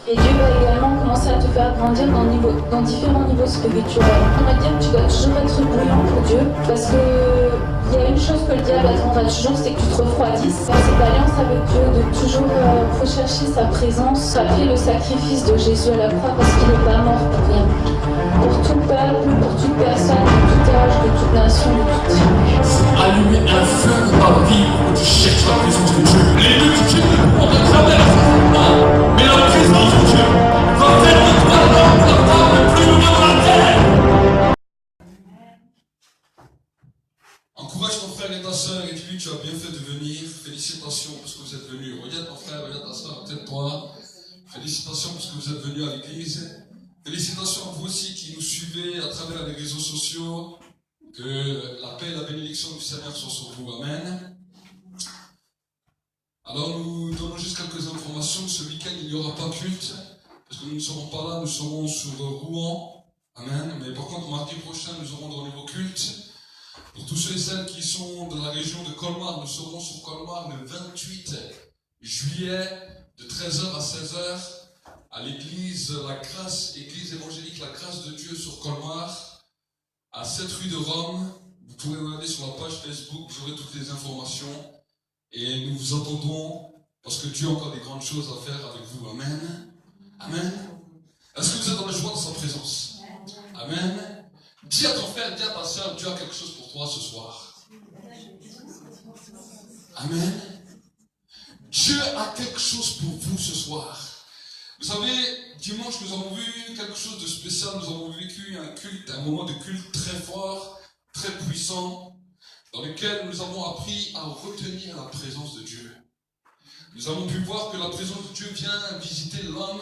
Et Dieu va également commencer à te faire grandir dans différents niveaux spirituels. On va dire que tu dois toujours être bouillant pour Dieu, parce que il y a une chose que le diable attendra toujours, c'est que tu te refroidisses. Dans cette alliance avec Dieu, de toujours rechercher sa présence, rappeler le sacrifice de Jésus à la croix, parce qu'il n'est pas mort pour rien. Pour tout peuple, pour toute personne, de tout âge, de toute nation, de toute tribu. Allumer un feu dans ta vie où tu cherches la présence de Dieu. Les multitudes ne pourront te traverser, mais la présence de Dieu va faire de toi l'homme, la femme le plus heureux de la terre. Encourage ton frère et ta soeur et dis-lui tu as bien fait de venir. Félicitations parce que vous êtes venus. Regarde ton frère, regarde ta soeur, peut-être toi. Félicitations parce que vous êtes venus à l'église. Félicitations à vous aussi qui nous suivez à travers les réseaux sociaux. Que la paix et la bénédiction du Seigneur soient sur vous. Amen. Alors nous donnons juste quelques informations. Ce week-end il n'y aura pas culte. Parce que nous ne serons pas là, nous serons sur Rouen. Amen. Mais par contre mardi prochain nous aurons de nouveaux cultes. Pour tous ceux et celles qui sont de la région de Colmar, nous serons sur Colmar le 28 juillet de 13h à 16h à l'église La Grâce, église évangélique La Grâce de Dieu sur Colmar, à 7 rue de Rome. Vous pouvez regarder sur la page Facebook, vous aurez toutes les informations. Et nous vous attendons parce que Dieu a encore des grandes choses à faire avec vous. Amen. Amen. Est-ce que vous êtes dans la joie de sa présence? Amen. Dis à ton frère, dis à ta soeur, Dieu a quelque chose pour toi ce soir. Amen. Dieu a quelque chose pour vous ce soir. Vous savez, dimanche, nous avons vu quelque chose de spécial. Nous avons vécu un culte, un moment de culte très fort, très puissant, dans lequel nous avons appris à retenir la présence de Dieu. Nous avons pu voir que la présence de Dieu vient visiter l'homme,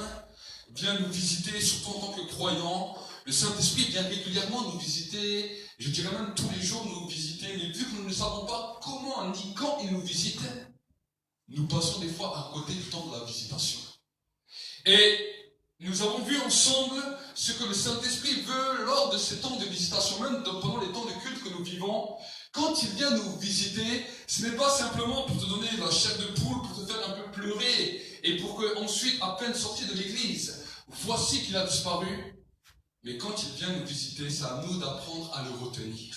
vient nous visiter, surtout en tant que croyants. Le Saint-Esprit vient régulièrement nous visiter, je dirais même tous les jours nous visiter, mais vu que nous ne savons pas comment ni quand il nous visite, nous passons des fois à côté du temps de la visitation. Et nous avons vu ensemble ce que le Saint-Esprit veut lors de ces temps de visitation, même pendant les temps de culte que nous vivons. Quand il vient nous visiter, ce n'est pas simplement pour te donner la chair de poule, pour te faire un peu pleurer, et pour que ensuite, à peine sorti de l'église, voici qu'il a disparu. Mais quand il vient nous visiter, c'est à nous d'apprendre à le retenir.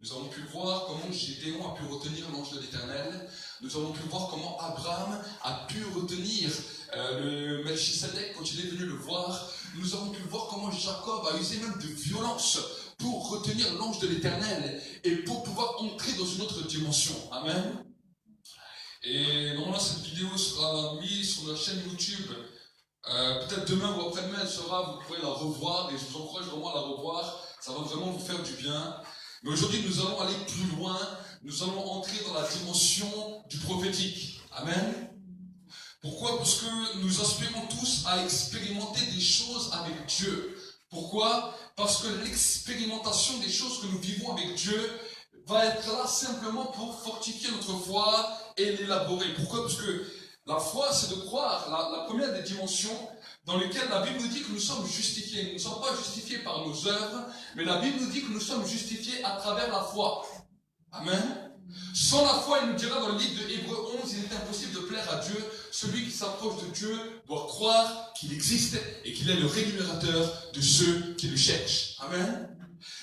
Nous avons pu voir comment Gédéon a pu retenir l'ange de l'Éternel. Nous avons pu voir comment Abraham a pu retenir le Melchisedec quand il est venu le voir. Nous avons pu voir comment Jacob a usé même de violence pour retenir l'ange de l'Éternel et pour pouvoir entrer dans une autre dimension. Amen. Et normalement, cette vidéo sera mise sur la chaîne YouTube. Peut-être demain ou après-demain elle sera, vous pourrez la revoir et je vous encourage vraiment à la revoir, ça va vraiment vous faire du bien. Mais aujourd'hui nous allons aller plus loin, nous allons entrer dans la dimension du prophétique. Amen. Pourquoi? Parce que nous aspirons tous à expérimenter des choses avec Dieu. Pourquoi? Parce que l'expérimentation des choses que nous vivons avec Dieu va être là simplement pour fortifier notre foi et l'élaborer. Pourquoi? Parce que la foi, c'est de croire, la première des dimensions dans lesquelles la Bible nous dit que nous sommes justifiés. Nous ne sommes pas justifiés par nos œuvres, mais la Bible nous dit que nous sommes justifiés à travers la foi. Amen. Sans la foi, il nous dira dans le livre de Hébreux 11, il est impossible de plaire à Dieu. Celui qui s'approche de Dieu doit croire qu'il existe et qu'il est le rémunérateur de ceux qui le cherchent. Amen.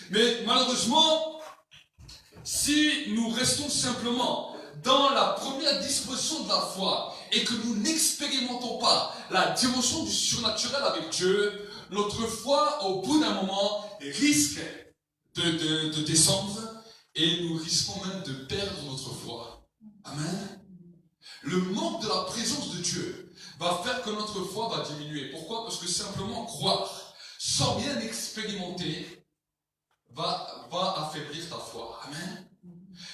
Mais malheureusement, si nous restons simplement dans la première disposition de la foi et que nous n'expérimentons pas la dimension du surnaturel avec Dieu, notre foi, au bout d'un moment, risque de descendre et nous risquons même de perdre notre foi. Amen. Le manque de la présence de Dieu va faire que notre foi va diminuer. Pourquoi? Parce que simplement croire sans rien expérimenter va affaiblir ta foi. Amen.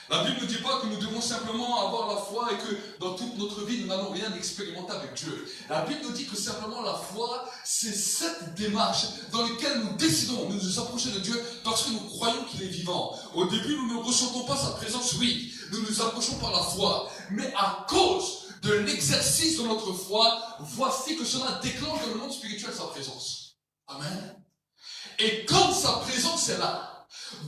La Bible ne dit pas que nous devons simplement avoir la foi et que dans toute notre vie, nous n'allons rien expérimenter avec Dieu. La Bible nous dit que simplement la foi, c'est cette démarche dans laquelle nous décidons de nous approcher de Dieu parce que nous croyons qu'il est vivant. Au début, nous ne ressentons pas sa présence, oui. Nous nous approchons par la foi. Mais à cause de l'exercice de notre foi, voici que cela déclenche dans le monde spirituel sa présence. Amen. Et quand sa présence est là,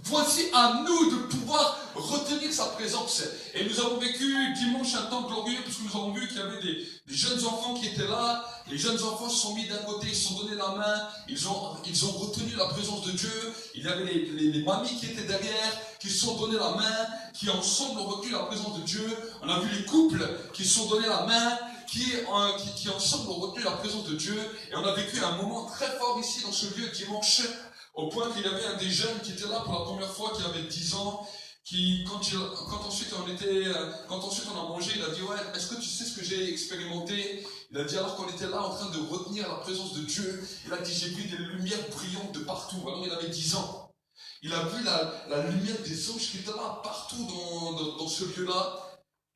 voici à nous de pouvoir retenir sa présence. Et nous avons vécu dimanche un temps glorieux, parce que nous avons vu qu'il y avait des jeunes enfants qui étaient là. Les jeunes enfants se sont mis d'un côté, ils se sont donné la main, ils ont retenu la présence de Dieu. Il y avait les mamies qui étaient derrière, qui se sont donné la main, qui ensemble ont retenu la présence de Dieu. On a vu les couples qui se sont donné la main, qui ensemble ont retenu la présence de Dieu. Et on a vécu un moment très fort ici dans ce lieu dimanche, au point qu'il y avait un des jeunes qui était là pour la première fois, qui avait 10 ans, quand ensuite on a mangé, il a dit, ouais, est-ce que tu sais ce que j'ai expérimenté? Il a dit, alors qu'on était là en train de retenir la présence de Dieu, il a dit, j'ai vu des lumières brillantes de partout. Alors il avait 10 ans. Il a vu la lumière des anges qui étaient là partout dans ce lieu-là.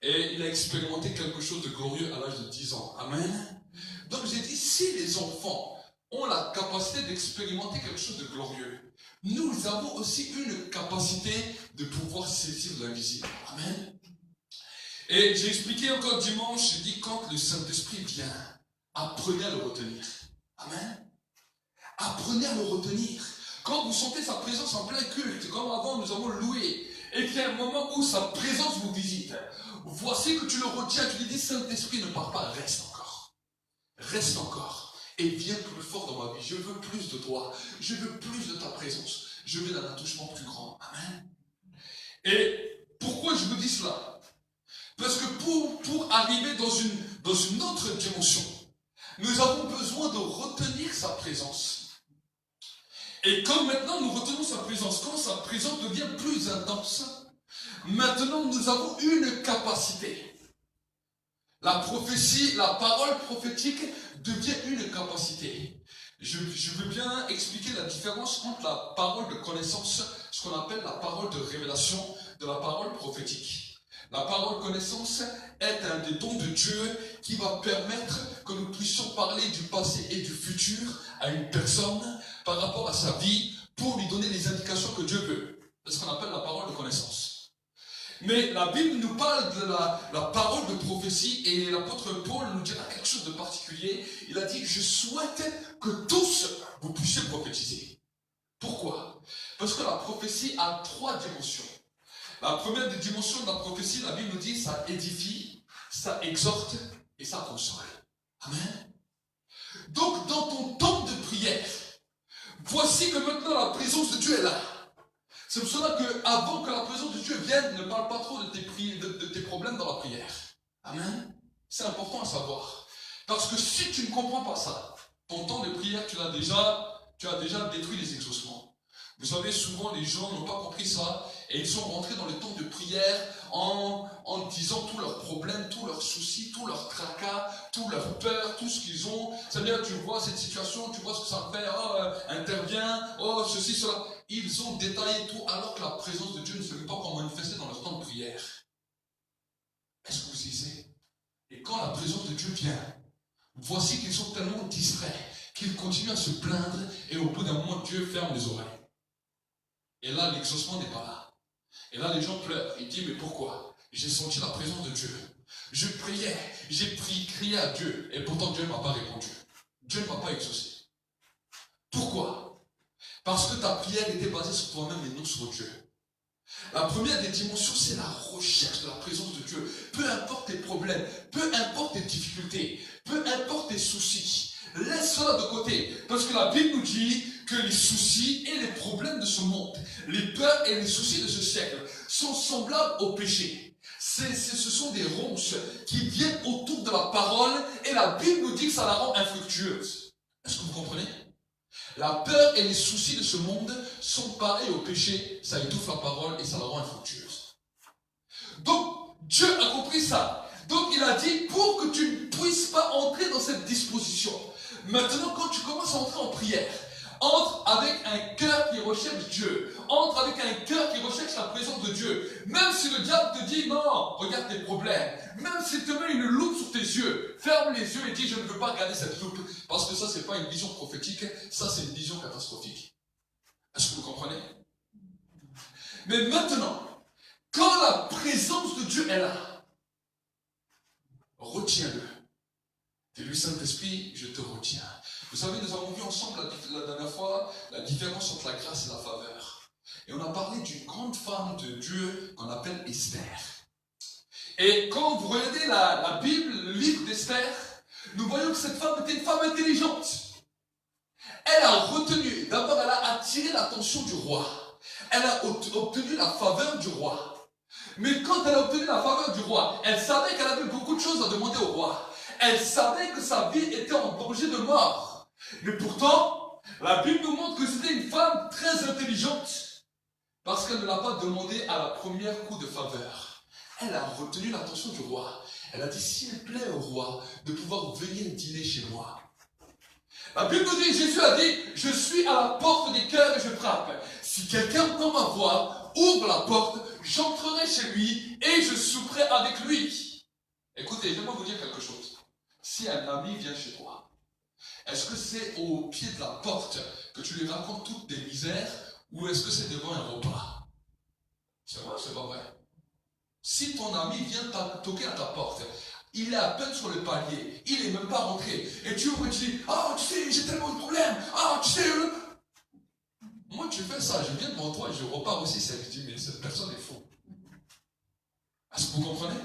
Et il a expérimenté quelque chose de glorieux à l'âge de 10 ans. Amen. Donc j'ai dit, si les enfants ont la capacité d'expérimenter quelque chose de glorieux, nous avons aussi une capacité de pouvoir saisir l'invisible. Amen. Et j'ai expliqué encore dimanche, j'ai dit, quand le Saint-Esprit vient, apprenez à le retenir. Amen. Apprenez à le retenir. Quand vous sentez sa présence en plein culte, comme avant nous avons loué, et qu'il y a un moment où sa présence vous visite, voici que tu le retiens, tu lui dis, Saint-Esprit, ne pars pas, reste encore. Reste encore. Et viens plus fort dans ma vie. Je veux plus de toi. Je veux plus de ta présence. Je veux un attouchement plus grand. Amen. Et pourquoi je vous dis cela? Parce que pour arriver dans une autre dimension, nous avons besoin de retenir sa présence. Et comme maintenant nous retenons sa présence, quand sa présence devient plus intense, maintenant nous avons une capacité. La prophétie, la parole prophétique devient une capacité. Je veux bien expliquer la différence entre la parole de connaissance, ce qu'on appelle la parole de révélation, de la parole prophétique. La parole connaissance est un des dons de Dieu qui va permettre que nous puissions parler du passé et du futur à une personne par rapport à sa vie pour lui donner les indications que Dieu veut. C'est ce qu'on appelle la parole de connaissance. Mais la Bible nous parle de la parole de prophétie et l'apôtre Paul nous dira quelque chose de particulier. Il a dit, je souhaite que tous vous puissiez prophétiser. Pourquoi? Parce que la prophétie a 3 dimensions. La première des dimensions de la prophétie, la Bible nous dit, ça édifie, ça exhorte et ça console. Amen. Donc dans ton temps de prière, voici que maintenant la présence de Dieu est là. C'est pour cela qu'avant que la présence de Dieu vienne, ne parle pas trop de tes problèmes dans la prière. Amen. C'est important à savoir. Parce que si tu ne comprends pas ça, ton temps de prière, tu as déjà détruit les exaucements. Vous savez, souvent les gens n'ont pas compris ça et ils sont rentrés dans le temps de prière en disant tous leurs problèmes, tous leurs soucis, tous leurs tracas, tous leurs peurs, tout ce qu'ils ont. C'est-à-dire, tu vois cette situation, tu vois ce que ça fait, intervient, ceci, cela. Ils ont détaillé tout alors que la présence de Dieu ne se fait pas encore manifester dans leur temps de prière. Est-ce que vous lisez? Et quand la présence de Dieu vient, voici qu'ils sont tellement distraits qu'ils continuent à se plaindre et au bout d'un moment, Dieu ferme les oreilles. Et là, l'exaucement n'est pas là. Et là, les gens pleurent. Ils disent, mais pourquoi? J'ai senti la présence de Dieu. Je priais, j'ai crié à Dieu, et pourtant Dieu ne m'a pas répondu. Dieu ne m'a pas exaucé. Pourquoi? Parce que ta prière était basée sur toi-même et non sur Dieu. La première des dimensions, c'est la recherche de la présence de Dieu. Peu importe tes problèmes, peu importe tes difficultés, peu importe tes soucis, laisse cela de côté. Parce que la Bible nous dit que les soucis et les problèmes de ce monde, les peurs et les soucis de ce siècle sont semblables au péché. Ce sont des ronces qui viennent autour de la parole et la Bible nous dit que ça la rend infructueuse. Est-ce que vous comprenez? La peur et les soucis de ce monde sont pareils au péché, ça étouffe la parole et ça la rend infructueuse. Donc, Dieu a compris ça. Donc, il a dit, pour que tu ne puisses pas entrer dans cette disposition, maintenant, quand tu commences à entrer en prière, entre avec un cœur qui recherche Dieu, entre avec un cœur qui recherche la présence de Dieu. Même si le diable te dit, non, regarde tes problèmes, même s'il te met une loupe sur tes yeux, ferme les yeux et dis, je ne veux pas regarder cette loupe, parce que ça, c'est pas une vision prophétique, ça, c'est une vision catastrophique. Est-ce que vous comprenez? Mais maintenant, quand la présence de Dieu est là, retiens-le. Dis-lui, Saint-Esprit, je te retiens. Vous savez, nous avons vu ensemble la dernière fois la différence entre la grâce et la faveur. Et on a parlé d'une grande femme de Dieu qu'on appelle Esther. Et quand vous regardez la Bible, le livre d'Esther, nous voyons que cette femme était une femme intelligente. Elle a retenu, d'abord elle a attiré l'attention du roi. Elle a obtenu la faveur du roi. Mais quand elle a obtenu la faveur du roi, elle savait qu'elle avait beaucoup de choses à demander au roi. Elle savait que sa vie était en danger de mort. Mais pourtant, la Bible nous montre que c'était une femme très intelligente. Parce qu'elle ne l'a pas demandé à la première coup de faveur. Elle a retenu l'attention du roi. Elle a dit, s'il plaît au roi de pouvoir venir dîner chez moi. La Bible nous dit, Jésus a dit, je suis à la porte des cœurs et je frappe. Si quelqu'un entend ma voix, ouvre la porte, j'entrerai chez lui et je souperai avec lui. Écoutez, j'aimerais vous dire quelque chose. Si un ami vient chez toi, est-ce que c'est au pied de la porte que tu lui racontes toutes tes misères ou est-ce que c'est devant un repas? C'est vrai ou c'est pas vrai? Si ton ami vient toquer à ta porte, il est à peine sur le palier, il n'est même pas rentré, et tu ouvres et tu dis, ah, tu sais, j'ai tellement de problèmes, ah, tu sais, moi tu fais ça, je viens devant toi et je repars aussi, je dis, mais cette personne est faux. Est-ce que vous comprenez?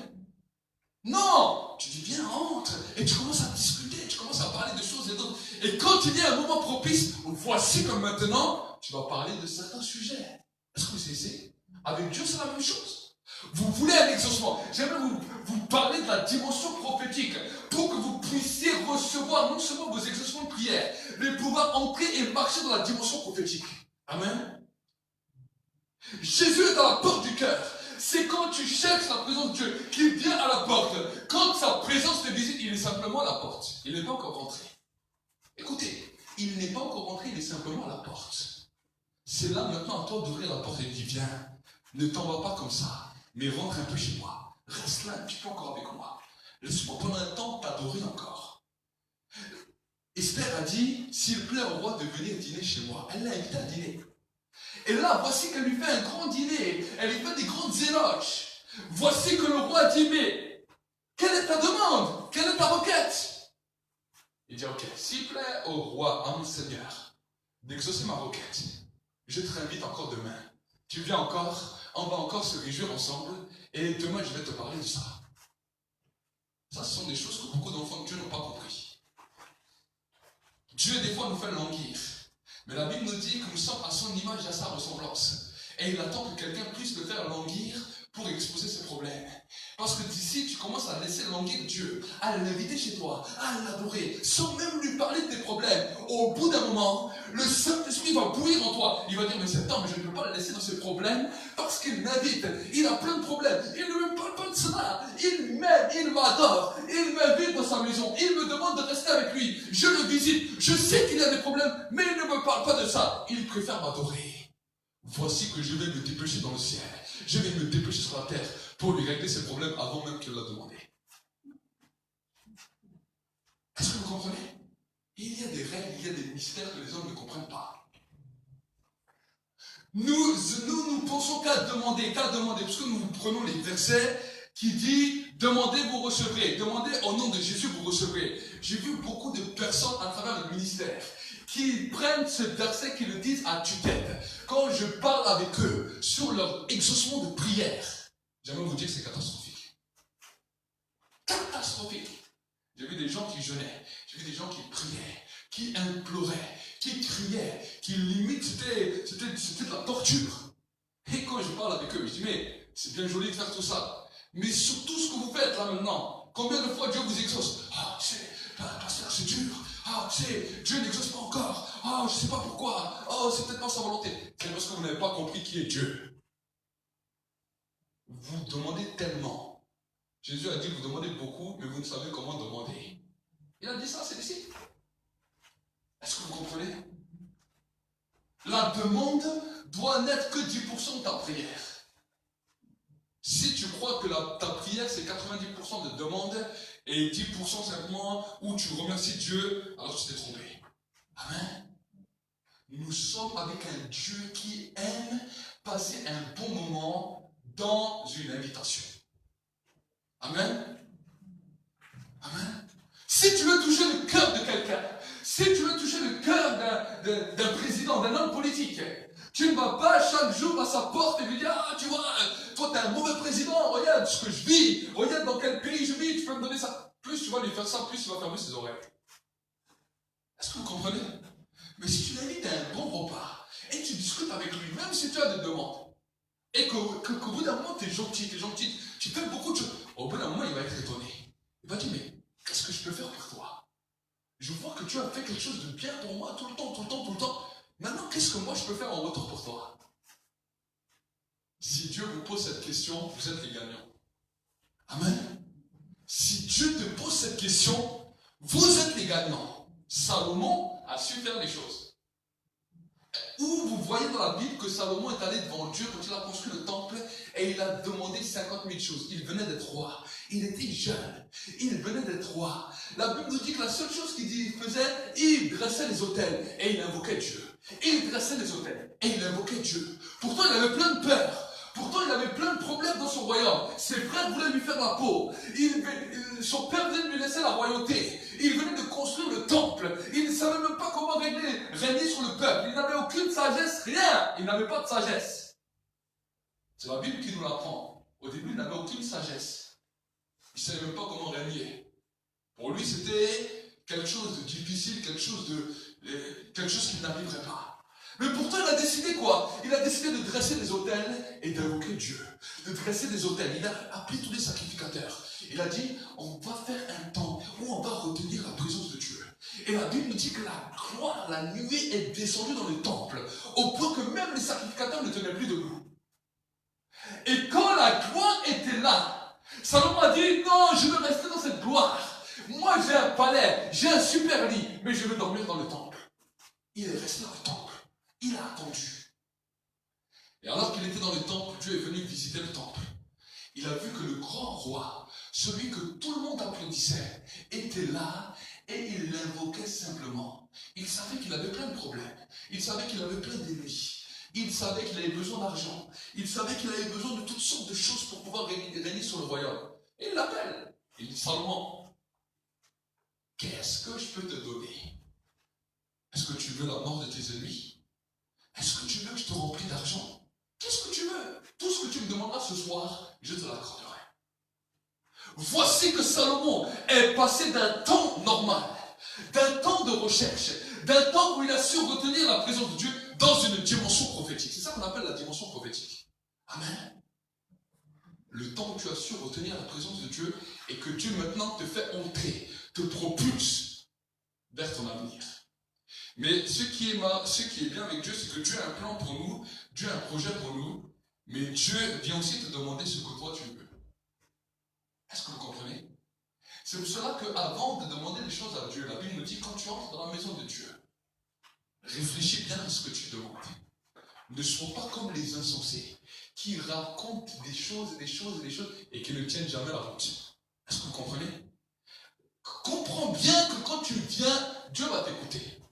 Non! Tu dis, viens, entre, et tu commences à discuter, tu commences à parler de choses et d'autres, et quand il y a un moment propice, voici comme maintenant, tu vas parler de certains sujets. Est-ce que vous savez? Avec Dieu, c'est la même chose. Vous voulez un exaucement. J'aimerais vous parler de la dimension prophétique pour que vous puissiez recevoir non seulement vos exaucements de prière, mais pouvoir entrer et marcher dans la dimension prophétique. Amen. Jésus est à la porte du cœur. C'est quand tu cherches la présence de Dieu qu'il vient à la porte. Quand sa présence te visite, il est simplement à la porte. Il n'est pas encore rentré. Écoutez, il n'est pas encore rentré, il est simplement à la porte. C'est là maintenant à toi d'ouvrir la porte et de dire, viens, ne t'en vas pas comme ça. Mais rentre un peu chez moi. Reste là un petit peu encore avec moi. Laisse-moi pendant un temps t'adorer encore. Esther a dit, s'il plaît au roi de venir dîner chez moi. Elle l'a invité à dîner. Et là, voici qu'elle lui fait un grand dîner. Elle lui fait des grandes éloges. Voici que le roi dit, mais quelle est ta demande? Quelle est ta requête? Il dit, ok, s'il plaît au roi, à mon Seigneur, d'exaucer ma requête, je te réinvite encore demain. Tu viens encore, on va encore se réjouir ensemble, et demain je vais te parler de ça. Ça, ce sont des choses que beaucoup d'enfants de Dieu n'ont pas compris. Dieu, des fois, nous fait languir. Mais la Bible nous dit que nous sommes à son image et à sa ressemblance. Et il attend que quelqu'un puisse le faire languir pour exposer ses problèmes. Parce que d'ici, tu commences à laisser languir Dieu, à l'inviter chez toi, à l'adorer, sans même lui parler de tes problèmes. Au bout d'un moment, le Saint-Esprit va bouillir en toi. Il va dire, mais cet homme, je ne peux pas le laisser dans ses problèmes parce qu'il m'invite. Il a plein de problèmes. Il ne me parle pas de cela. Il m'aime, il m'adore. Il m'invite dans sa maison. Il me demande de rester avec lui. Je le visite. Je sais qu'il a des problèmes, mais il ne me parle pas de ça. Il préfère m'adorer. Voici que je vais me dépêcher dans le ciel. Je vais me dépêcher sur la terre pour lui régler ses problèmes avant même qu'il l'a demandé. Est-ce que vous comprenez? Il y a des règles, il y a des mystères que les hommes ne comprennent pas. Nous pensons qu'à demander, parce que nous prenons les versets qui disent « Demandez, vous recevrez ». Demandez au nom de Jésus, vous recevrez. J'ai vu beaucoup de personnes à travers le ministère qui prennent ce verset, qui le disent à tue-tête. Quand je parle avec eux sur leur exaucement de prière, j'aimerais vous dire que c'est catastrophique. Catastrophique. J'ai vu des gens qui jeûnaient, j'ai vu des gens qui priaient, qui imploraient, qui criaient, qui limite, c'était de la torture. Et quand je parle avec eux, je dis, mais c'est bien joli de faire tout ça. Mais sur tout ce que vous faites là maintenant, combien de fois Dieu vous exauce? Ah, tu sais, pasteur, c'est dur. Ah, tu sais, Dieu n'exauce pas encore. Ah, je ne sais pas pourquoi. Oh, c'est peut-être pas sa volonté. C'est parce que vous n'avez pas compris qui est Dieu. Vous demandez tellement. Jésus a dit, vous demandez beaucoup, mais vous ne savez comment demander. Il a dit ça à ses disciples. Est-ce que vous comprenez? La demande doit n'être que 10% de ta prière. Si tu crois que ta prière c'est 90% de demande et 10% simplement où tu remercies Dieu, alors tu t'es trompé. Amen. Nous sommes avec un Dieu qui aime passer un bon moment dans une invitation. Amen. Amen. Si tu veux toucher le cœur de quelqu'un, si tu veux toucher le cœur d'un président, d'un homme politique, Tu ne vas pas chaque jour à sa porte et lui dire, ah, tu vois, toi, t'es un mauvais président, regarde ce que je vis, regarde dans quel pays je vis, tu peux me donner ça. Plus tu vas lui faire ça, plus il va fermer ses oreilles. Est-ce que vous comprenez? Mais si tu l'invites à un bon repas, et tu discutes avec lui, même si tu as des demandes, et qu'au bout d'un moment, tu es gentil, tu fais beaucoup de choses, au bout d'un moment, il va être étonné. Il va dire, mais qu'est-ce que je peux faire pour toi? Je vois que tu as fait quelque chose de bien pour moi tout le temps, tout le temps, tout le temps. Maintenant, qu'est-ce que moi je peux faire en retour pour toi? Si Dieu vous pose cette question, vous êtes les gagnants. Amen. Si Dieu te pose cette question, vous êtes les gagnants. Salomon a su faire les choses. Où vous voyez dans la Bible que Salomon est allé devant Dieu quand il a construit le temple et il a demandé 50 000 choses. Il venait d'être roi. Il était jeune. Il venait d'être roi. La Bible nous dit que la seule chose qu'il faisait, il dressait les autels et il invoquait Dieu. Il dressait les autels et il invoquait Dieu. Pourtant, il avait plein de peur. Pourtant, il avait plein de problèmes dans son royaume. Ses frères voulaient lui faire la peau. Son père venait de lui laisser la royauté. Il venait de construire le temple. Il ne savait même pas comment régner sur le peuple. Il n'avait aucune sagesse, rien. Il n'avait pas de sagesse. C'est la Bible qui nous l'apprend. Au début, il n'avait aucune sagesse. Il ne savait même pas comment régner. Pour lui, c'était quelque chose de difficile, quelque chose qu'il n'arriverait pas. Mais pourtant, il a décidé quoi? Il a décidé de dresser des autels et d'invoquer Dieu. De dresser des autels. Il a appelé tous les sacrificateurs. Il a dit, on va faire un temps où on va retenir la présence de Dieu. Et la Bible nous dit que la gloire, la nuée est descendue dans le temple, au point que même les sacrificateurs ne tenaient plus debout. Et quand la gloire était là, Salomon a dit, non, je veux rester dans cette gloire. Moi, j'ai un palais, j'ai un super lit, mais je veux dormir dans le temple. Il est resté dans le temple. Il a attendu. Et alors qu'il était dans le temple, Dieu est venu visiter le temple. Il a vu que le grand roi, celui que tout le monde applaudissait, était là et il l'invoquait simplement. Il savait qu'il avait plein de problèmes. Il savait qu'il avait plein d'ennemis. Il savait qu'il avait besoin d'argent. Il savait qu'il avait besoin de toutes sortes de choses pour pouvoir régner sur le royaume. Et il l'appelle. Il dit, Salomon, qu'est-ce que je peux te donner? Est-ce que tu veux la mort de tes ennemis? Est-ce que tu veux que je te remplisse d'argent? Qu'est-ce que tu veux? Tout ce que tu me demanderas ce soir, je te l'accorderai. Voici que Salomon est passé d'un temps normal, d'un temps de recherche, d'un temps où il a su retenir la présence de Dieu dans une dimension prophétique. C'est ça qu'on appelle la dimension prophétique. Amen. Le temps où tu as su retenir la présence de Dieu et que Dieu maintenant te fait entrer, te propulse vers ton avenir. Mais ce qui est bien avec Dieu, c'est que Dieu a un plan pour nous, Dieu a un projet pour nous, mais Dieu vient aussi te demander ce que toi tu veux. Est-ce que vous comprenez? C'est pour cela qu'avant de demander des choses à Dieu, la Bible nous dit, quand tu entres dans la maison de Dieu, réfléchis bien à ce que tu demandes. Ne sois pas comme les insensés, qui racontent des choses et des choses et des choses, et qui ne tiennent jamais la route. Est-ce que vous comprenez? Comprends bien que quand tu viens, Dieu va t'écouter.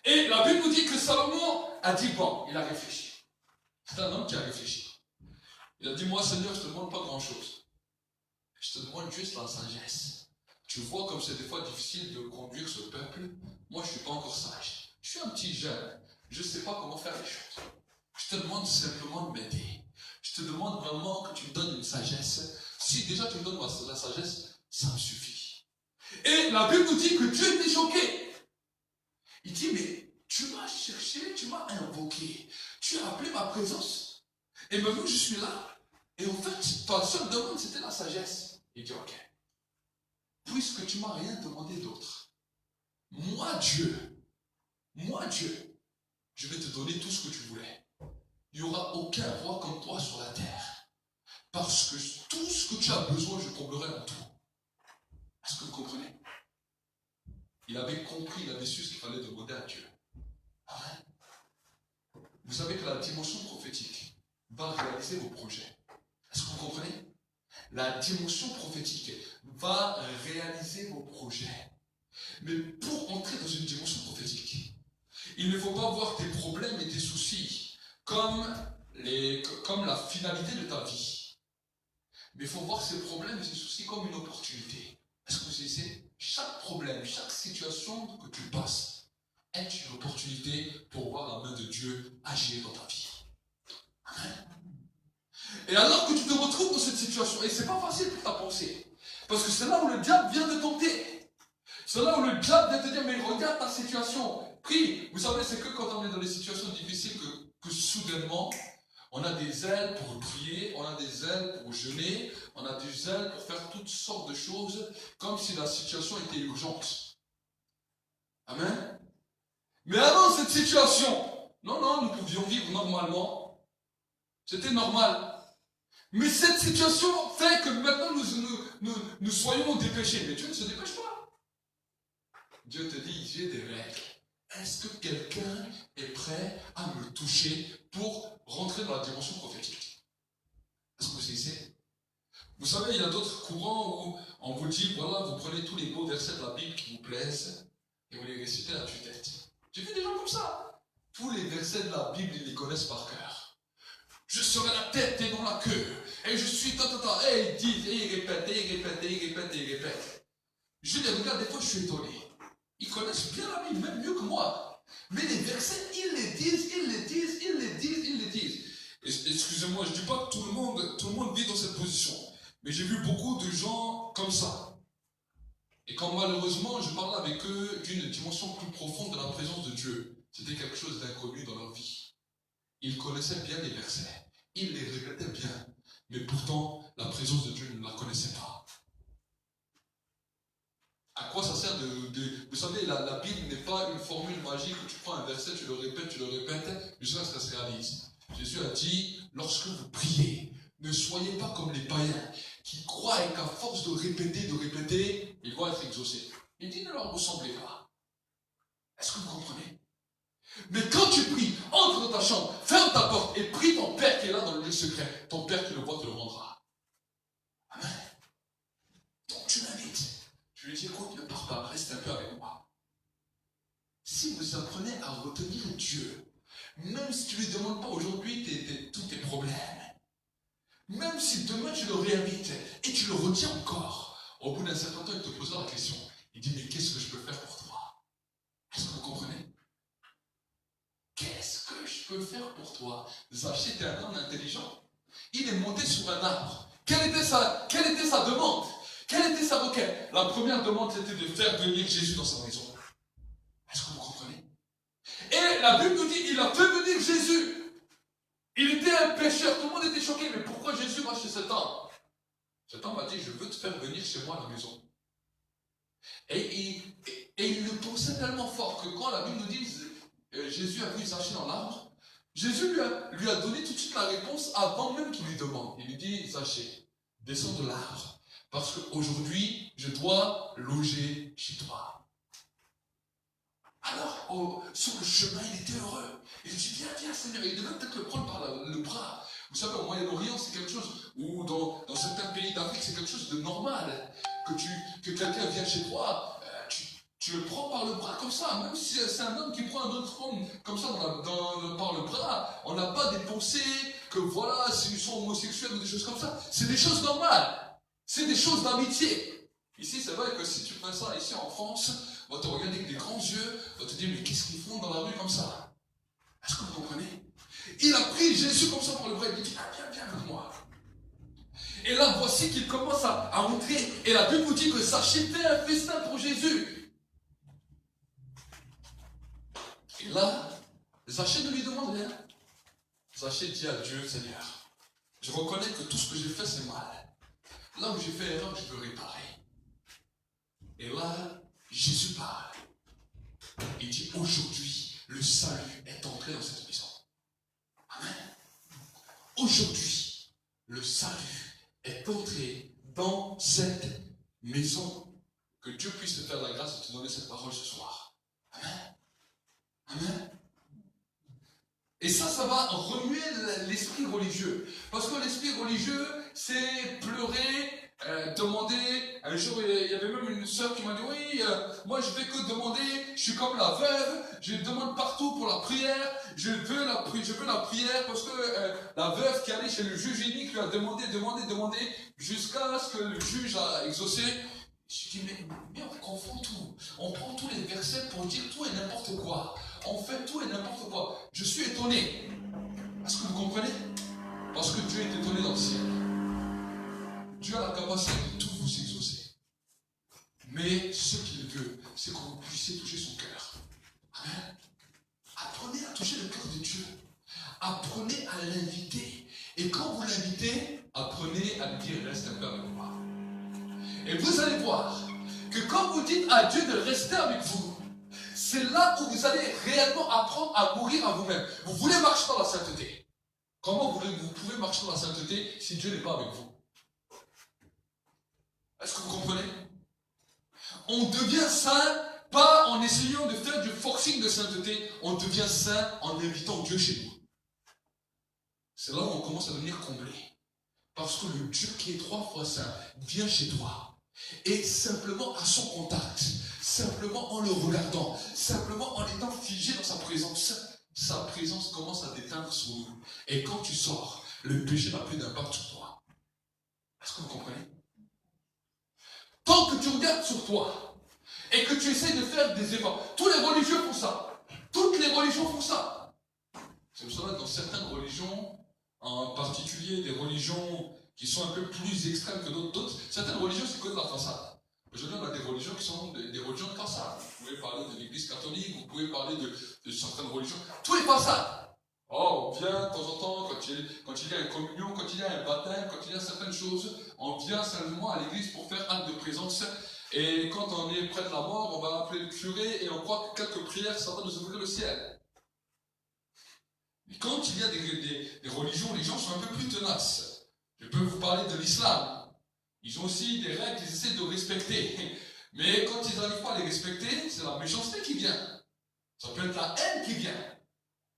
Et la Bible nous dit que Salomon a dit, bon, il a réfléchi. C'est un homme qui a réfléchi. Il a dit, moi Seigneur, je ne te demande pas grand-chose. Je te demande juste la sagesse. Tu vois comme c'est des fois difficile de conduire ce peuple. Moi, je ne suis pas encore sage. Je suis un petit jeune. Je ne sais pas comment faire les choses. Je te demande simplement de m'aider. Je te demande vraiment que tu me donnes une sagesse. Si déjà tu me donnes la sagesse, ça me suffit. Et la Bible nous dit que Dieu était choqué. Il dit, mais tu m'as cherché, tu m'as invoqué. Tu as appelé ma présence. Et maintenant, je suis là. Et en fait, ta seule demande, c'était la sagesse. Il dit, ok. Puisque tu m'as rien demandé d'autre, moi Dieu, je vais te donner tout ce que tu voulais. Il n'y aura aucun roi comme toi sur la terre. Parce que tout ce que tu as besoin, je comblerai en tout. Est-ce que vous comprenez? Il avait compris, il avait su ce qu'il fallait demander à Dieu. Amen. Vous savez que la dimension prophétique va réaliser vos projets. Est-ce que vous comprenez? La dimension prophétique va réaliser vos projets. Mais pour entrer dans une dimension prophétique, il ne faut pas voir tes problèmes et tes soucis comme la finalité de ta vie. Mais il faut voir ces problèmes et ces soucis comme une opportunité. Est-ce que vous savez, chaque problème, chaque situation que tu passes est une opportunité pour voir la main de Dieu agir dans ta vie. Amen. Et alors que tu te retrouves dans cette situation, et c'est pas facile pour ta pensée, parce que c'est là où le diable vient de tenter. C'est là où le diable vient te dire, mais regarde ta situation, prie. Vous savez, c'est que quand on est dans des situations difficiles que soudainement, on a des ailes pour prier, on a des ailes pour jeûner, on a des ailes pour faire toutes sortes de choses, comme si la situation était urgente. Amen. Mais avant cette situation, non, nous pouvions vivre normalement. C'était normal. Mais cette situation fait que maintenant nous soyons dépêchés. Mais Dieu ne se dépêche pas. Dieu te dit, j'ai des règles. Est-ce que quelqu'un est prêt à me toucher pour rentrer dans la dimension prophétique? Est-ce que vous saisissez? Vous savez, il y a d'autres courants où on vous dit, voilà, vous prenez tous les beaux versets de la Bible qui vous plaisent et vous les récitez à tue-tête. J'ai vu des gens comme ça. Tous les versets de la Bible, ils les connaissent par cœur. Je serai la tête et non la queue. Et je suis et ils disent, et ils répètent, et ils répètent, et ils répètent, et ils répètent. Je les regarde, des fois je suis étonné. Ils connaissent bien la Bible, même mieux que moi. Mais les versets, ils les disent, ils les disent, ils les disent, ils les disent. Excusez-moi, je ne dis pas que tout le monde vit dans cette position. Mais j'ai vu beaucoup de gens comme ça. Et quand malheureusement, je parlais avec eux d'une dimension plus profonde de la présence de Dieu, c'était quelque chose d'inconnu dans leur vie. Ils connaissaient bien les versets. Ils les répétaient bien. Mais pourtant, la présence de Dieu ne la connaissait pas. À quoi ça sert vous savez, la Bible n'est pas une formule magique où tu prends un verset, tu le répètes, jusqu'à ce que ça se réalise. Jésus a dit, lorsque vous priez, ne soyez pas comme les païens qui croient qu'à force de répéter, ils vont être exaucés. Il dit, ne leur ressemblez pas. Est-ce que vous comprenez? Mais quand tu pries, entre dans ta chambre, ferme ta porte et prie ton Père qui est là dans le lieu secret. Ton Père qui le voit te le rendra. Amen. Donc tu l'invites. Je lui dis, écoute, ne pars pas, reste un peu avec moi. Si vous apprenez à retenir Dieu, même si tu ne lui demandes pas aujourd'hui tous tes problèmes, même si demain tu le réinvites et tu le retiens encore, au bout d'un certain temps, il te posera la question. Il dit, mais qu'est-ce que je peux faire pour toi? Est-ce que vous comprenez? Qu'est-ce que je peux faire pour toi? Zaché était un homme intelligent. Il est monté sur un arbre. Quelle était sa demande? Quelle était sa requête? La première demande, c'était de faire venir Jésus dans sa maison. Est-ce que vous comprenez? Et la Bible nous dit, il a fait venir Jésus. Il était un pécheur, tout le monde était choqué. Mais pourquoi Jésus va chez cet homme? Cet homme a dit, je veux te faire venir chez moi à la maison. Et il le pensait tellement fort que quand la Bible nous dit, Jésus a vu Zaché dans l'arbre, Jésus lui a donné tout de suite la réponse avant même qu'il lui demande. Il lui dit, Zaché, descends de l'arbre. Parce qu'aujourd'hui, je dois loger chez toi. Alors, sur le chemin, il était heureux. Il dit, viens, Seigneur. Il devait peut-être le prendre par le bras. Vous savez, au Moyen-Orient, c'est quelque chose, ou dans certains pays d'Afrique, c'est quelque chose de normal. Que quelqu'un vienne chez toi, tu le prends par le bras comme ça. Même si c'est un homme qui prend un autre homme comme ça par le bras, on n'a pas des pensées que voilà, s'ils sont homosexuels ou des choses comme ça. C'est des choses normales. C'est des choses d'amitié. Ici, c'est vrai que si tu fais ça ici en France, on va te regarder avec des grands yeux, on va te dire, mais qu'est-ce qu'ils font dans la rue comme ça? Est-ce que vous comprenez? Il a pris Jésus comme ça par le bras, il dit, viens avec moi. Et là, voici qu'il commence à entrer. Et la Bible vous dit que Zaché fait un festin pour Jésus. Et là, Zaché ne lui demande rien. Zaché dit à Dieu, Seigneur, je reconnais que tout ce que j'ai fait, c'est mal. Là où j'ai fait erreur, je peux réparer. Et là, Jésus parle. Il dit, aujourd'hui, le salut est entré dans cette maison. Amen. Aujourd'hui, le salut est entré dans cette maison. Que Dieu puisse te faire la grâce de te donner cette parole ce soir. Amen. Amen. Et ça va remuer l'esprit religieux. Parce que l'esprit religieux, c'est pleurer, demander. Un jour, il y avait même une sœur qui m'a dit, oui, moi je fais que demander, je suis comme la veuve, je demande partout pour la prière, je veux la prière, parce que la veuve qui allait chez le juge unique lui a demandé, jusqu'à ce que le juge a exaucé. Je dis, mais on confond tout. On prend tous les versets pour dire tout et n'importe quoi. On fait tout et n'importe quoi. Je suis étonné. Est-ce que vous comprenez? Parce que Dieu est étonné dans le ciel. Dieu a la capacité de tout vous exaucer. Mais ce qu'il veut, c'est que vous puissiez toucher son cœur. Amen. Apprenez à toucher le cœur de Dieu. Apprenez à l'inviter. Et quand vous l'invitez, apprenez à lui dire reste un peu avec moi. Et vous allez voir que quand vous dites à Dieu de rester avec vous, c'est là où vous allez réellement apprendre à mourir à vous-même. Vous voulez marcher dans la sainteté. Comment vous pouvez marcher dans la sainteté si Dieu n'est pas avec vous? Est-ce que vous comprenez? On devient saint pas en essayant de faire du forcing de sainteté, on devient saint en invitant Dieu chez nous. C'est là où on commence à devenir comblé. Parce que le Dieu qui est 3 fois saint vient chez toi. Et simplement à son contact, simplement en le regardant, simplement en étant figé dans sa présence commence à déteindre sur nous. Et quand tu sors, le péché n'a plus d'impact sur toi. Est-ce que vous comprenez? Tant que tu regardes sur toi et que tu essaies de faire des efforts, tous les religieux font ça. Toutes les religions font ça. C'est pour cela que dans certaines religions, en particulier des religions qui sont un peu plus extrêmes que d'autres, certaines religions c'est que de la façade. Aujourd'hui, on a des religions qui sont des religions de façade. Vous pouvez parler de l'église catholique, vous pouvez parler de certaines religions. Tous les façades. Oh, on vient de temps en temps, quand il y a une communion, quand il y a un baptême, quand il y a certaines choses, on vient simplement à l'église pour faire acte de présence. Et quand on est près de la mort, on va appeler le curé et on croit que quelques prières, ça va nous ouvrir le ciel. Mais quand il y a des religions, les gens sont un peu plus tenaces. Je peux vous parler de l'islam. Ils ont aussi des règles qu'ils essaient de respecter. Mais quand ils n'arrivent pas à les respecter, c'est la méchanceté qui vient. Ça peut être la haine qui vient.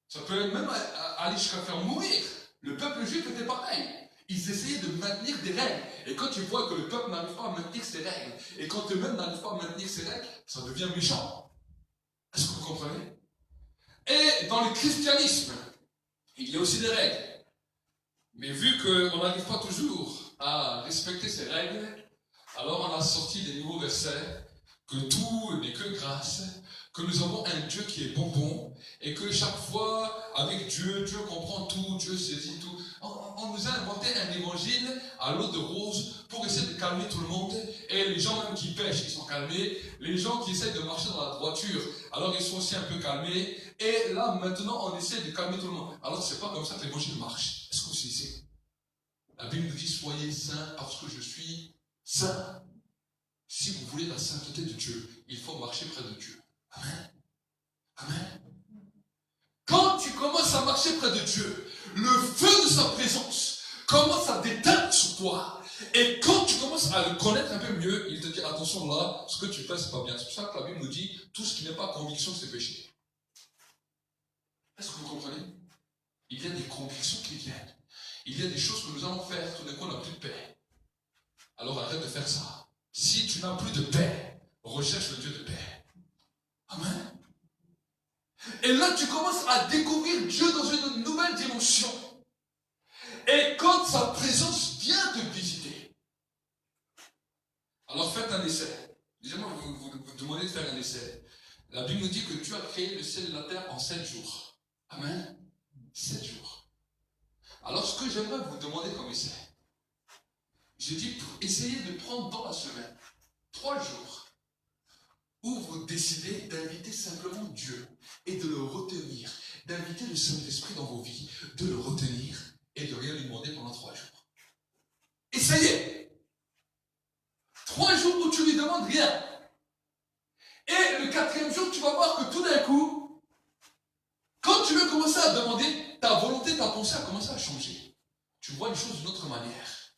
Ça peut même aller jusqu'à faire mourir. Le peuple juif était pareil. Ils essayaient de maintenir des règles. Et quand tu vois que le peuple n'arrive pas à maintenir ses règles, et quand eux-mêmes n'arrivent pas à maintenir ses règles, ça devient méchant. Est-ce que vous comprenez? Et dans le christianisme, il y a aussi des règles. Mais vu qu'on n'arrive pas toujours à respecter ces règles, alors on a sorti des nouveaux versets, que tout n'est que grâce, que nous avons un Dieu qui est bonbon, et que chaque fois, avec Dieu, Dieu comprend tout, Dieu saisit tout. On nous a inventé un évangile à l'eau de rose pour essayer de calmer tout le monde, et les gens même qui pêchent, ils sont calmés, les gens qui essaient de marcher dans la droiture, alors ils sont aussi un peu calmés, et là maintenant on essaie de calmer tout le monde. Alors c'est pas comme ça que l'évangile marche. Est-ce que vous savez? La Bible nous dit soyez saints parce que je suis saint. Si vous voulez la sainteté de Dieu, il faut marcher près de Dieu. Amen. Amen. Quand tu commences à marcher près de Dieu, le feu de sa présence commence à déteindre sur toi. Et quand tu commences à le connaître un peu mieux, il te dit attention là, ce que tu fais c'est pas bien. C'est pour ça que la Bible nous dit tout ce qui n'est pas conviction c'est péché. Est-ce que vous comprenez? Il y a des convictions qui viennent. Il y a des choses que nous allons faire, tout d'un coup on n'a plus de paix. Alors arrête de faire ça. Si tu n'as plus de paix, recherche le Dieu de paix. Amen. Et là tu commences à découvrir Dieu dans une nouvelle dimension. Et quand sa présence vient te visiter, alors faites un essai. Déjà-moi, vous demandez de faire un essai. La Bible nous dit que Dieu a créé le ciel et la terre en 7 jours. Amen. 7 jours. Alors ce que j'aimerais vous demander comme essai, j'ai dit pour essayer de prendre dans la semaine 3 jours où vous décidez d'inviter simplement Dieu et de le retenir, d'inviter le Saint-Esprit dans vos vies, de le retenir et de rien lui demander pendant 3 jours. Essayez. 3 jours où tu lui demandes rien. Et le 4e jour, tu vas voir que tout d'un coup, quand tu veux commencer à demander, ta volonté, ta pensée a commencé à changer. Tu vois les choses d'une autre manière.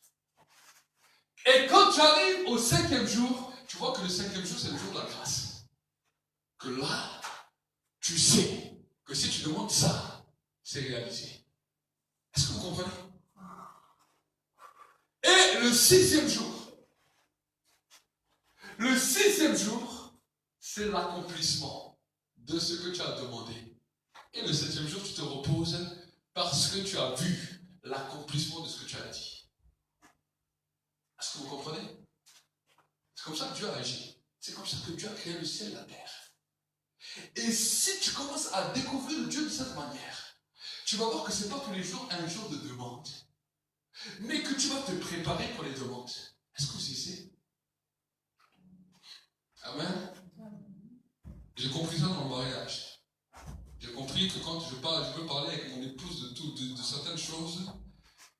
Et quand tu arrives au 5e jour, tu vois que le 5e jour, c'est le jour de la grâce. Que là, tu sais que si tu demandes ça, c'est réalisé. Est-ce que vous comprenez? Et le 6e jour, c'est l'accomplissement de ce que tu as demandé. Et le 7e jour, tu te reposes parce que tu as vu l'accomplissement de ce que tu as dit. Est-ce que vous comprenez? Est-ce C'est comme ça que Dieu a agi. C'est comme ça que Dieu a créé le ciel et la terre. Et si tu commences à découvrir Dieu de cette manière, tu vas voir que ce n'est pas tous les jours un jour de demande, mais que tu vas te préparer pour les demandes. Est-ce que vous savez? Amen. J'ai compris ça dans le mariage. J'ai compris que quand je veux parler avec mon épouse de certaines choses,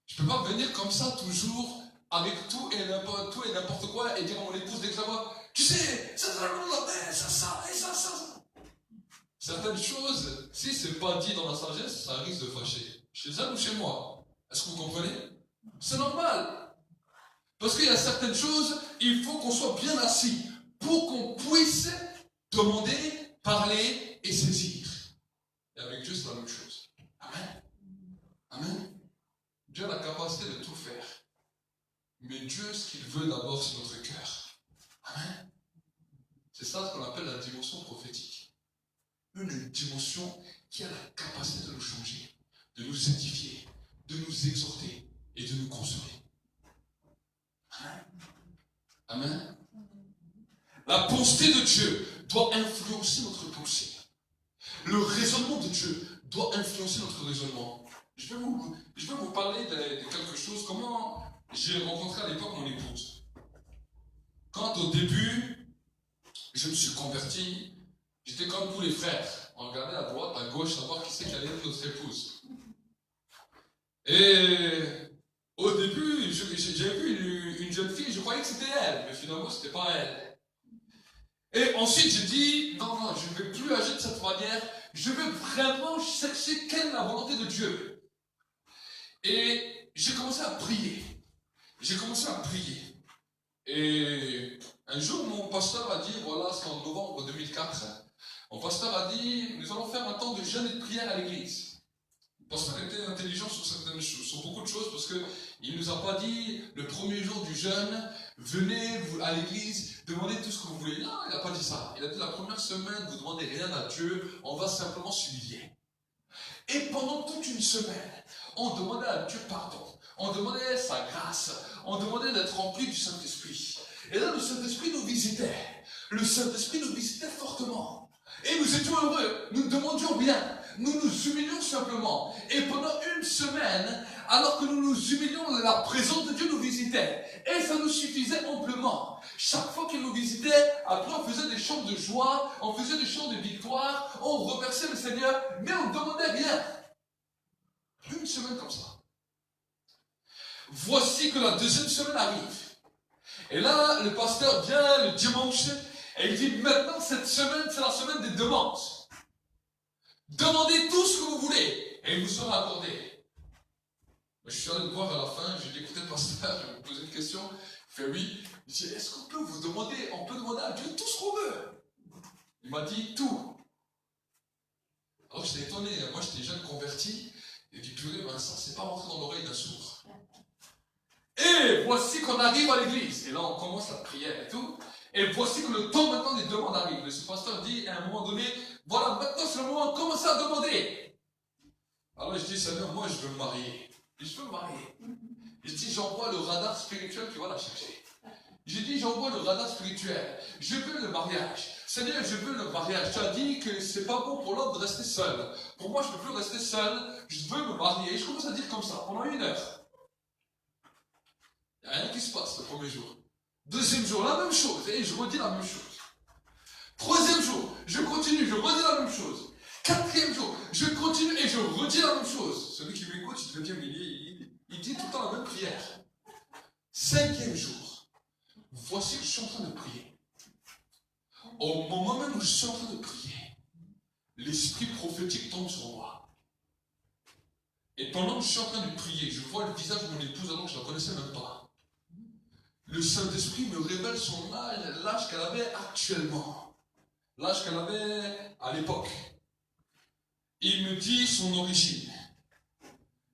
je ne peux pas venir comme ça toujours avec tout et n'importe quoi et dire à mon épouse dès que ça va, tu sais, ça. Certaines choses, si ce n'est pas dit dans la sagesse, ça risque de fâcher. Chez elle ou chez moi? Est-ce que vous comprenez? C'est normal. Parce qu'il y a certaines choses, il faut qu'on soit bien assis pour qu'on puisse demander, parler et saisir. Et avec Dieu, c'est la même chose. Amen. Amen. Dieu a la capacité de tout faire. Mais Dieu, ce qu'il veut d'abord, c'est notre cœur. Amen. C'est ça ce qu'on appelle la dimension prophétique. Une dimension qui a la capacité de nous changer, de nous édifier, de nous exhorter et de nous consoler. Amen. Amen. La pensée de Dieu doit influencer notre pensée. Le raisonnement de Dieu doit influencer notre raisonnement. Je vais vous parler de quelque chose. Comment j'ai rencontré à l'époque mon épouse. Quand au début, je me suis converti, j'étais comme tous les frères. On regardait à droite, à gauche, savoir qui c'est qui allait être notre épouse. Et au début, j'ai vu une jeune fille, je croyais que c'était elle, mais finalement, ce n'était pas elle. Et ensuite, j'ai dit, non, je ne vais plus agir de cette manière, je veux vraiment chercher quelle est la volonté de Dieu. Et j'ai commencé à prier. Et un jour, mon pasteur a dit, voilà, c'est en novembre 2004, mon pasteur a dit, nous allons faire un temps de jeûne et de prière à l'église. Le pasteur était intelligent sur certaines choses, sur beaucoup de choses, parce qu'il ne nous a pas dit, le premier jour du jeûne, venez à l'église, demandez tout ce que vous voulez. Non, il n'a pas dit ça. Il a dit, la première semaine, vous ne demandez rien à Dieu, on va simplement s'humilier. Et pendant toute une semaine, on demandait à Dieu pardon. On demandait sa grâce. On demandait d'être rempli du Saint-Esprit. Et là, le Saint-Esprit nous visitait. Le Saint-Esprit nous visitait fortement. Et nous étions heureux. Nous demandions bien. Nous nous humilions simplement. Et pendant une semaine, alors que nous nous humilions, la présence de Dieu nous visitait. Et ça nous suffisait amplement. Chaque fois qu'il nous visitait, après on faisait des chants de joie, on faisait des chants de victoire, on remerciait le Seigneur, mais on ne demandait rien. Une semaine comme ça. Voici que la deuxième semaine arrive. Et là, le pasteur vient le dimanche et il dit, maintenant cette semaine, c'est la semaine des demandes. Demandez tout ce que vous voulez et il vous sera accordé. Je suis allé le voir à la fin, j'ai dit, écoutez le pasteur, je vais vous poser une question. Il fait oui. Il dit, est-ce qu'on peut vous demander, on peut demander à Dieu tout ce qu'on veut? Il m'a dit tout. Alors j'étais étonné, moi j'étais jeune converti. Il dit, purée, ben ça, c'est pas rentré dans l'oreille d'un sourd. Et voici qu'on arrive à l'église. Et là, on commence la prière et tout. Et voici que le temps maintenant des demandes arrive. Et ce pasteur dit à un moment donné, voilà, maintenant c'est le moment de commencer à demander. Alors je dis, Seigneur, moi je veux me marier. Et je veux me marier. Je dis, j'envoie le radar spirituel qui va la chercher. J'ai dit, j'envoie le radar spirituel. Je veux le mariage. Seigneur, je veux le mariage. Tu as dit que c'est pas bon pour l'homme de rester seul. Pour moi, je ne peux plus rester seul. Je veux me marier. Et je commence à dire comme ça, pendant 1 heure. Il n'y a rien qui se passe le premier jour. Deuxième jour, la même chose. Et je redis la même chose. Troisième jour, je continue, je redis la même chose. Quatrième jour, je continue et je redis la même chose. Celui qui m'écoute, il devient millier. Il dit tout le temps la même prière. Cinquième jour, voici que je suis en train de prier. Au moment même où je suis en train de prier, l'esprit prophétique tombe sur moi. Et pendant que je suis en train de prier, je vois le visage de mon épouse alors que je ne la connaissais même pas. Le Saint-Esprit me révèle son âge, l'âge qu'elle avait actuellement. L'âge qu'elle avait à l'époque. Il me dit son origine.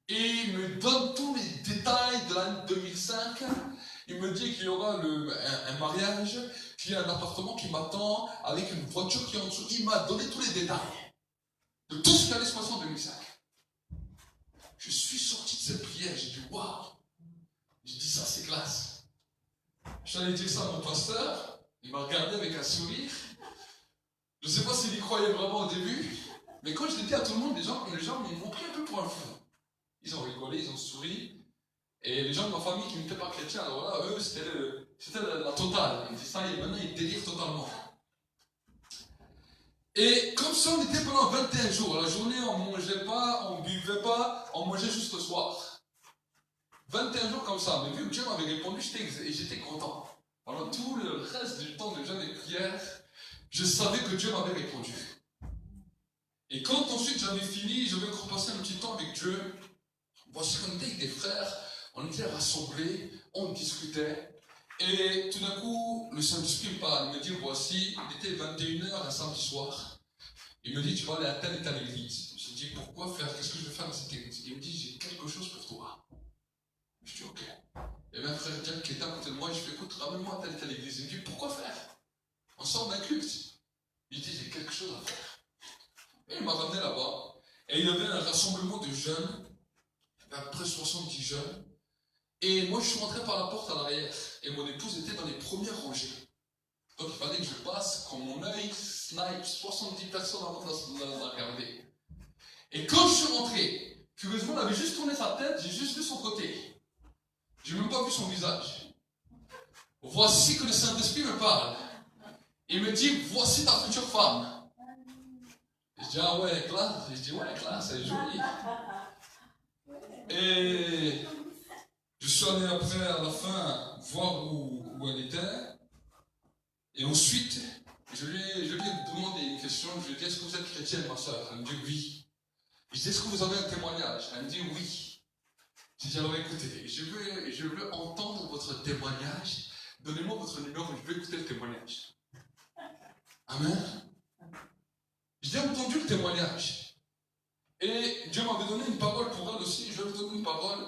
Et il me donne tous les détails de l'année 2005. Il me dit qu'il y aura un mariage, qu'il y a un appartement qui m'attend, avec une voiture qui est en dessous. Il m'a donné tous les détails de tout ce qui allait se passer en 2005. Je suis sorti de cette prière, j'ai dit waouh. J'ai dit ça c'est classe. Je suis allé dire ça à mon pasteur, il m'a regardé avec un sourire. Je ne sais pas s'il y croyait vraiment au début, mais quand je l'ai dit à tout le monde, les gens m'ont pris un peu pour un fou. Ils ont rigolé, ils ont souri. Et les gens de ma famille qui n'étaient pas chrétiens, alors là, eux, c'était la totale. Ils disaient ça, et maintenant ils délirent totalement. Et comme ça, on était pendant 21 jours. La journée, on ne mangeait pas, on ne buvait pas, on mangeait juste le soir. 21 jours comme ça. Mais vu que Dieu m'avait répondu, j'étais content. Pendant tout le reste du temps de jeûne et de prière, je savais que Dieu m'avait répondu. Et quand ensuite j'avais fini, j'avais repassé un petit temps avec Dieu, voici qu'on était avec des frères, on était rassemblés, on discutait, et tout d'un coup, le Saint-Esprit me parle, il me dit, voici, il était 21h un samedi soir, il me dit, tu vas aller à telle et telle église. J'ai dit, pourquoi faire, qu'est-ce que je vais faire dans cette église? Il me dit, j'ai quelque chose pour toi. Je dis, ok. Il y avait un frère Jack qui était à côté de moi, et je lui dis, écoute, ramène-moi à telle et telle église. Il me dit, pourquoi faire? On sort d'un culte. Il dit, j'ai quelque chose à faire. Et il m'a ramené là-bas, et il y avait un rassemblement de jeunes, à peu près 70 jeunes, et moi je suis rentré par la porte à l'arrière, et mon épouse était dans les premières rangées. Donc il fallait que je passe, quand mon œil snipe 70 personnes avant de la regarder. Et quand je suis rentré, curieusement, elle avait juste tourné sa tête, j'ai juste vu son côté. J'ai même pas vu son visage. Voici que le Saint-Esprit me parle. Il me dit, voici ta future femme. Je dis, ah ouais, classe. Je dis, ouais, classe, elle est jolie. Et je suis allé après, à la fin, voir où elle était. Et ensuite, je lui ai demandé une question. Je lui ai dit, est-ce que vous êtes chrétienne, ma soeur? Elle me dit, oui. Je dis, est-ce que vous avez un témoignage? Elle me dit, oui. J'ai dit, alors écoutez, je veux entendre votre témoignage. Donnez-moi votre numéro, je veux écouter le témoignage. Amen. J'ai entendu le témoignage. Et Dieu m'avait donné une parole pour elle aussi, je lui ai donné une parole.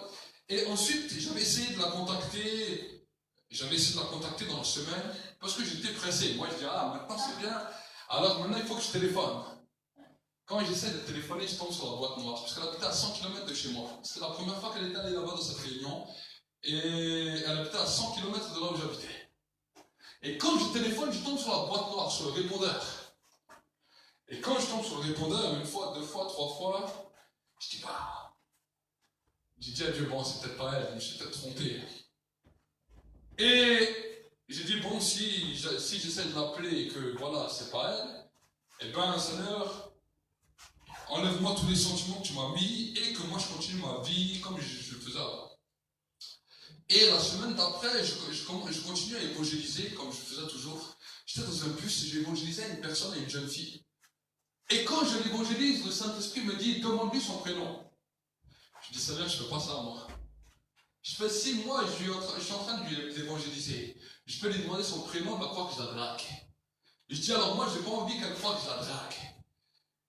Et ensuite, j'avais essayé de la contacter. J'avais essayé de la contacter dans la semaine, parce que j'étais pressé. Moi, je dis, ah, maintenant c'est bien. Alors maintenant, il faut que je téléphone. Quand j'essaie de téléphoner, je tombe sur la boîte noire, parce qu'elle habitait à 100 km de chez moi. C'était la première fois qu'elle était allée là-bas dans cette réunion. Et elle habitait à 100 km de là où j'habitais. Et quand je téléphone, je tombe sur la boîte noire, sur le répondeur. Et quand je tombe sur le répondeur, une fois, deux fois, trois fois, je dis, bah, j'ai dit à Dieu, bon, c'est peut-être pas elle, je me suis peut-être trompé. Et j'ai dit, bon, si j'essaie de l'appeler et que, voilà, c'est pas elle, eh ben, Seigneur, enlève-moi tous les sentiments que tu m'as mis et que moi je continue ma vie comme je le faisais avant. Et la semaine d'après, je continue à évangéliser comme je faisais toujours. J'étais dans un bus et j'évangélisais une personne et une jeune fille. Et quand je l'évangélise, le Saint-Esprit me dit, demande-lui son prénom. Je dis, Seigneur, je ne fais pas ça, moi. Je fais, si moi, je suis en train de lui évangéliser, je peux lui demander son prénom, elle va croire que je la drague. Et je dis, alors moi, je n'ai pas envie qu'elle croie que je la drague.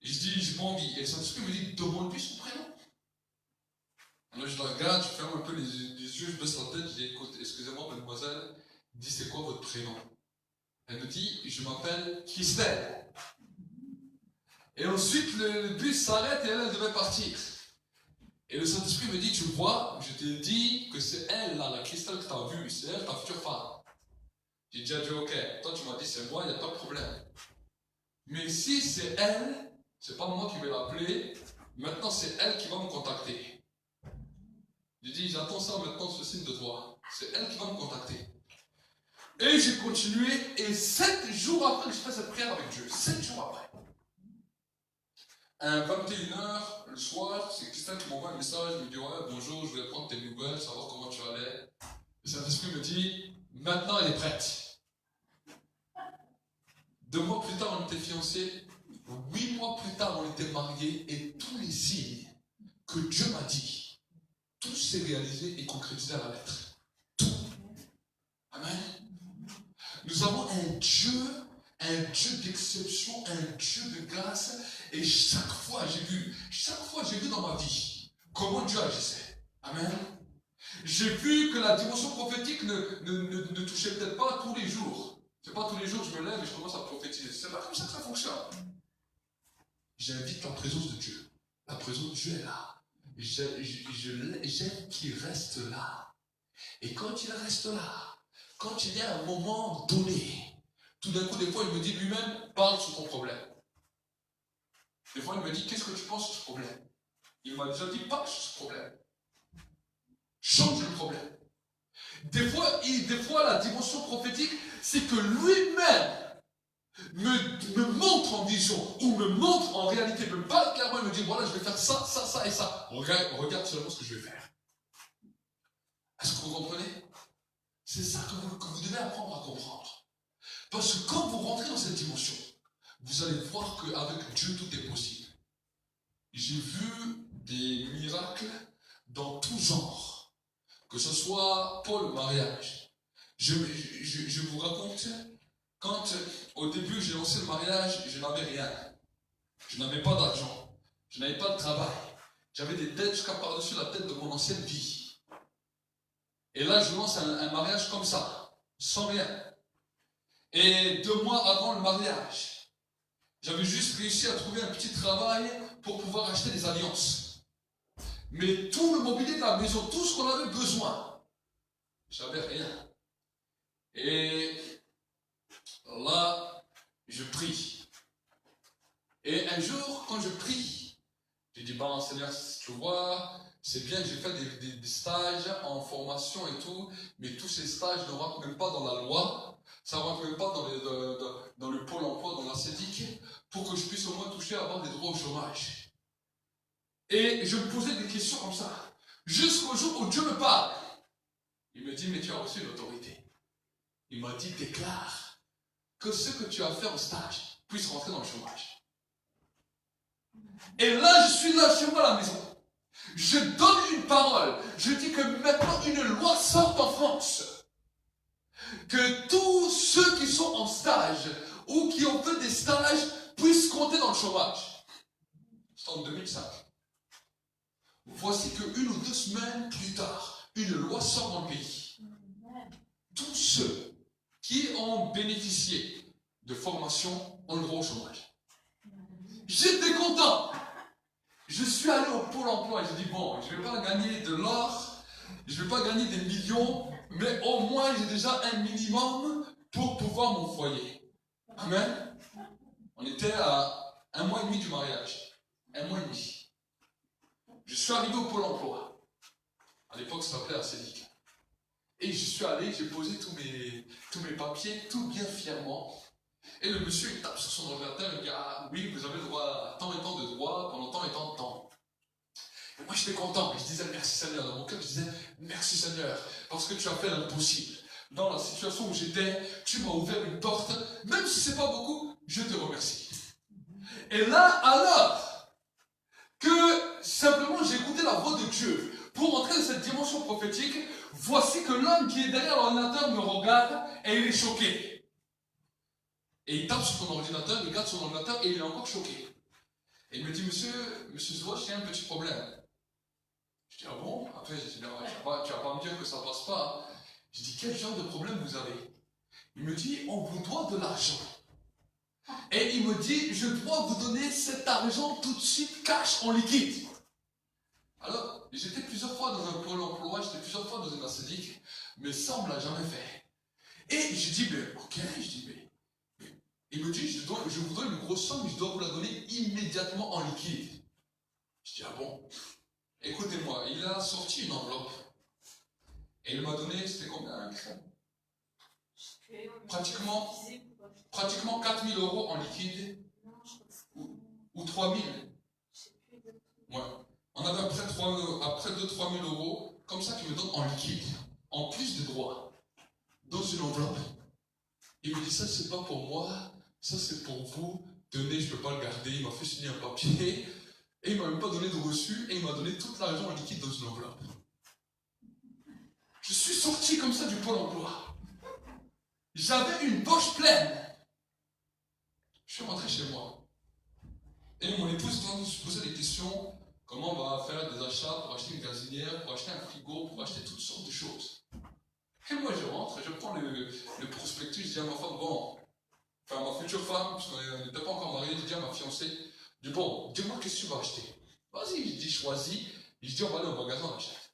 Et je dis, j'ai pas envie. Et le Saint-Esprit me dit, demande-lui son prénom. Alors je la regarde, je ferme un peu les yeux, je baisse la tête, je dis, écoute, excusez-moi, mademoiselle, dis, c'est quoi votre prénom? Elle me dit, je m'appelle Christelle. Et ensuite, le bus s'arrête et elle devait partir. Et le Saint-Esprit me dit, tu vois, je t'ai dit que c'est elle, là, la Christelle que tu as vue, c'est elle ta future femme. J'ai dit à Dieu, ok, toi tu m'as dit c'est moi, il n'y a pas de problème. Mais si c'est elle, c'est pas moi qui vais l'appeler, maintenant c'est elle qui va me contacter. J'ai dit, j'attends ça maintenant, ce signe de toi. C'est elle qui va me contacter. Et j'ai continué, et 7 jours après que je fais cette prière avec Dieu, 7 jours après. À 21h, le soir, c'est Christelle qui m'envoie un message, il me dit, ouais, bonjour, je voulais prendre tes nouvelles, savoir comment tu allais. Le Saint-Esprit me dit, maintenant elle est prête. 2 mois plus tard, on était fiancés. 8 mois plus tard, on était mariés, et tous les signes que Dieu m'a dit, tout s'est réalisé et concrétisé à la lettre. Tout. Amen. Nous avons un Dieu d'exception, un Dieu de grâce, et chaque fois j'ai vu dans ma vie comment Dieu agissait. Amen. J'ai vu que la dimension prophétique ne touchait peut-être pas tous les jours. C'est pas tous les jours que je me lève et je commence à prophétiser. C'est pas comme ça que ça fonctionne. J'invite la présence de Dieu. La présence de Dieu est là. J'aime qu'il reste là. Et quand il reste là, quand il y a un moment donné, tout d'un coup, des fois, il me dit lui-même, parle sur ton problème. Des fois, il me dit, qu'est-ce que tu penses sur ce problème? Il m'a déjà dit, parle sur ce problème. Change le problème. Des fois, la dimension prophétique, c'est que lui-même me montre en vision, ou me montre en réalité, me parle clairement, il me dit, voilà, je vais faire ça, ça, ça et ça. Regarde seulement ce que je vais faire. Est-ce que vous comprenez? C'est ça que vous devez apprendre à comprendre. Parce que quand vous rentrez dans cette dimension, vous allez voir qu'avec Dieu, tout est possible. J'ai vu des miracles dans tout genre. Que ce soit pour le mariage. Je vous raconte, quand au début j'ai lancé le mariage, je n'avais rien. Je n'avais pas d'argent. Je n'avais pas de travail. J'avais des dettes jusqu'à par-dessus la tête de mon ancienne vie. Et là, je lance un mariage comme ça, sans rien. Et 2 mois avant le mariage, j'avais juste réussi à trouver un petit travail pour pouvoir acheter des alliances. Mais tout le mobilier de la maison, tout ce qu'on avait besoin, j'avais rien. Et là, je prie. Et un jour, quand je prie, je dis, bon Seigneur, tu vois, c'est bien que j'ai fait des stages en formation et tout, mais tous ces stages ne rentrent même pas dans la loi, ça ne rentre même pas dans le pôle emploi, dans la CEDIC, pour que je puisse au moins toucher à avoir des droits au chômage. Et je me posais des questions comme ça, jusqu'au jour où Dieu me parle. Il me dit, mais tu as reçu l'autorité. Il m'a dit, déclare que ce que tu as fait en stage puisse rentrer dans le chômage. Et là, je suis là chez moi à la maison. Je donne une parole. Je dis que maintenant une loi sorte en France. Que tous ceux qui sont en stage ou qui ont fait des stages puissent compter dans le chômage. C'est en 2005. Voici que 1 ou 2 semaines plus tard, une loi sort dans le pays. Tous ceux qui ont bénéficié de formation ont le droit au chômage. J'étais content. Je suis allé au pôle emploi et j'ai dit, bon, je ne vais pas gagner de l'or, je ne vais pas gagner des millions, mais au moins j'ai déjà un minimum pour pouvoir mon foyer. Amen. On était à 1 mois et demi du mariage. 1 mois et demi. Je suis arrivé au pôle emploi. À l'époque, ça s'appelait la CEDIC. Et je suis allé, j'ai posé tous mes papiers, tout bien fièrement. Et le monsieur, il tape sur son ordinateur, il dit, ah oui, vous avez le droit à tant et tant de droits, pendant tant et tant de temps. Et moi, j'étais content, je disais, merci Seigneur. Dans mon cœur, je disais, merci Seigneur, parce que tu as fait l'impossible. Dans la situation où j'étais, tu m'as ouvert une porte, même si ce n'est pas beaucoup, je te remercie. Et là, alors, que simplement j'ai écouté la voix de Dieu, pour entrer dans cette dimension prophétique, voici que l'homme qui est derrière l'ordinateur me regarde et il est choqué. Et il tape sur son ordinateur, il regarde son ordinateur et il est encore choqué. Et il me dit, monsieur Zouach, j'ai un petit problème. Je dis, ah bon? Après, je dis, tu vas pas me dire que ça passe pas. Je dis, quel genre de problème vous avez? Il me dit, on vous doit de l'argent. Et il me dit, je dois vous donner cet argent tout de suite, cash, en liquide. Alors, j'étais plusieurs fois dans un pôle emploi, j'étais plusieurs fois dans une ACEDIC, mais ça, on ne l'a jamais fait. Et je dis, mais ok, je dis, mais. Il me dit, je vous donne une grosse somme, je dois vous la donner immédiatement en liquide. Je dis, ah bon? Écoutez-moi, il a sorti une enveloppe. Et il m'a donné, c'était combien? Pratiquement 4 000 € en liquide. Ou 3 000. Ouais. On avait après 2-3 000 €, comme ça qu'il me donne en liquide. En plus de droits. Dans une enveloppe. Il me dit, ça c'est pas pour moi. Ça c'est pour vous, tenez, je ne peux pas le garder, il m'a fait signer un papier, et il ne m'a même pas donné de reçu, et il m'a donné tout l'argent en liquide dans une enveloppe. Je suis sorti comme ça du pôle emploi. J'avais une poche pleine. Je suis rentré chez moi. Et mon épouse se posait des questions, comment on va faire des achats pour acheter une gazinière, pour acheter un frigo, pour acheter toutes sortes de choses. Et moi je rentre, je prends le prospectus, je dis à ma femme, bon, enfin ma future femme, parce qu'on n'était pas encore mariés, je dis à ma fiancée, je dis bon, dis-moi qu'est-ce que tu vas acheter. Vas-y, je dis choisis, je dis on va aller au magasin, on achète.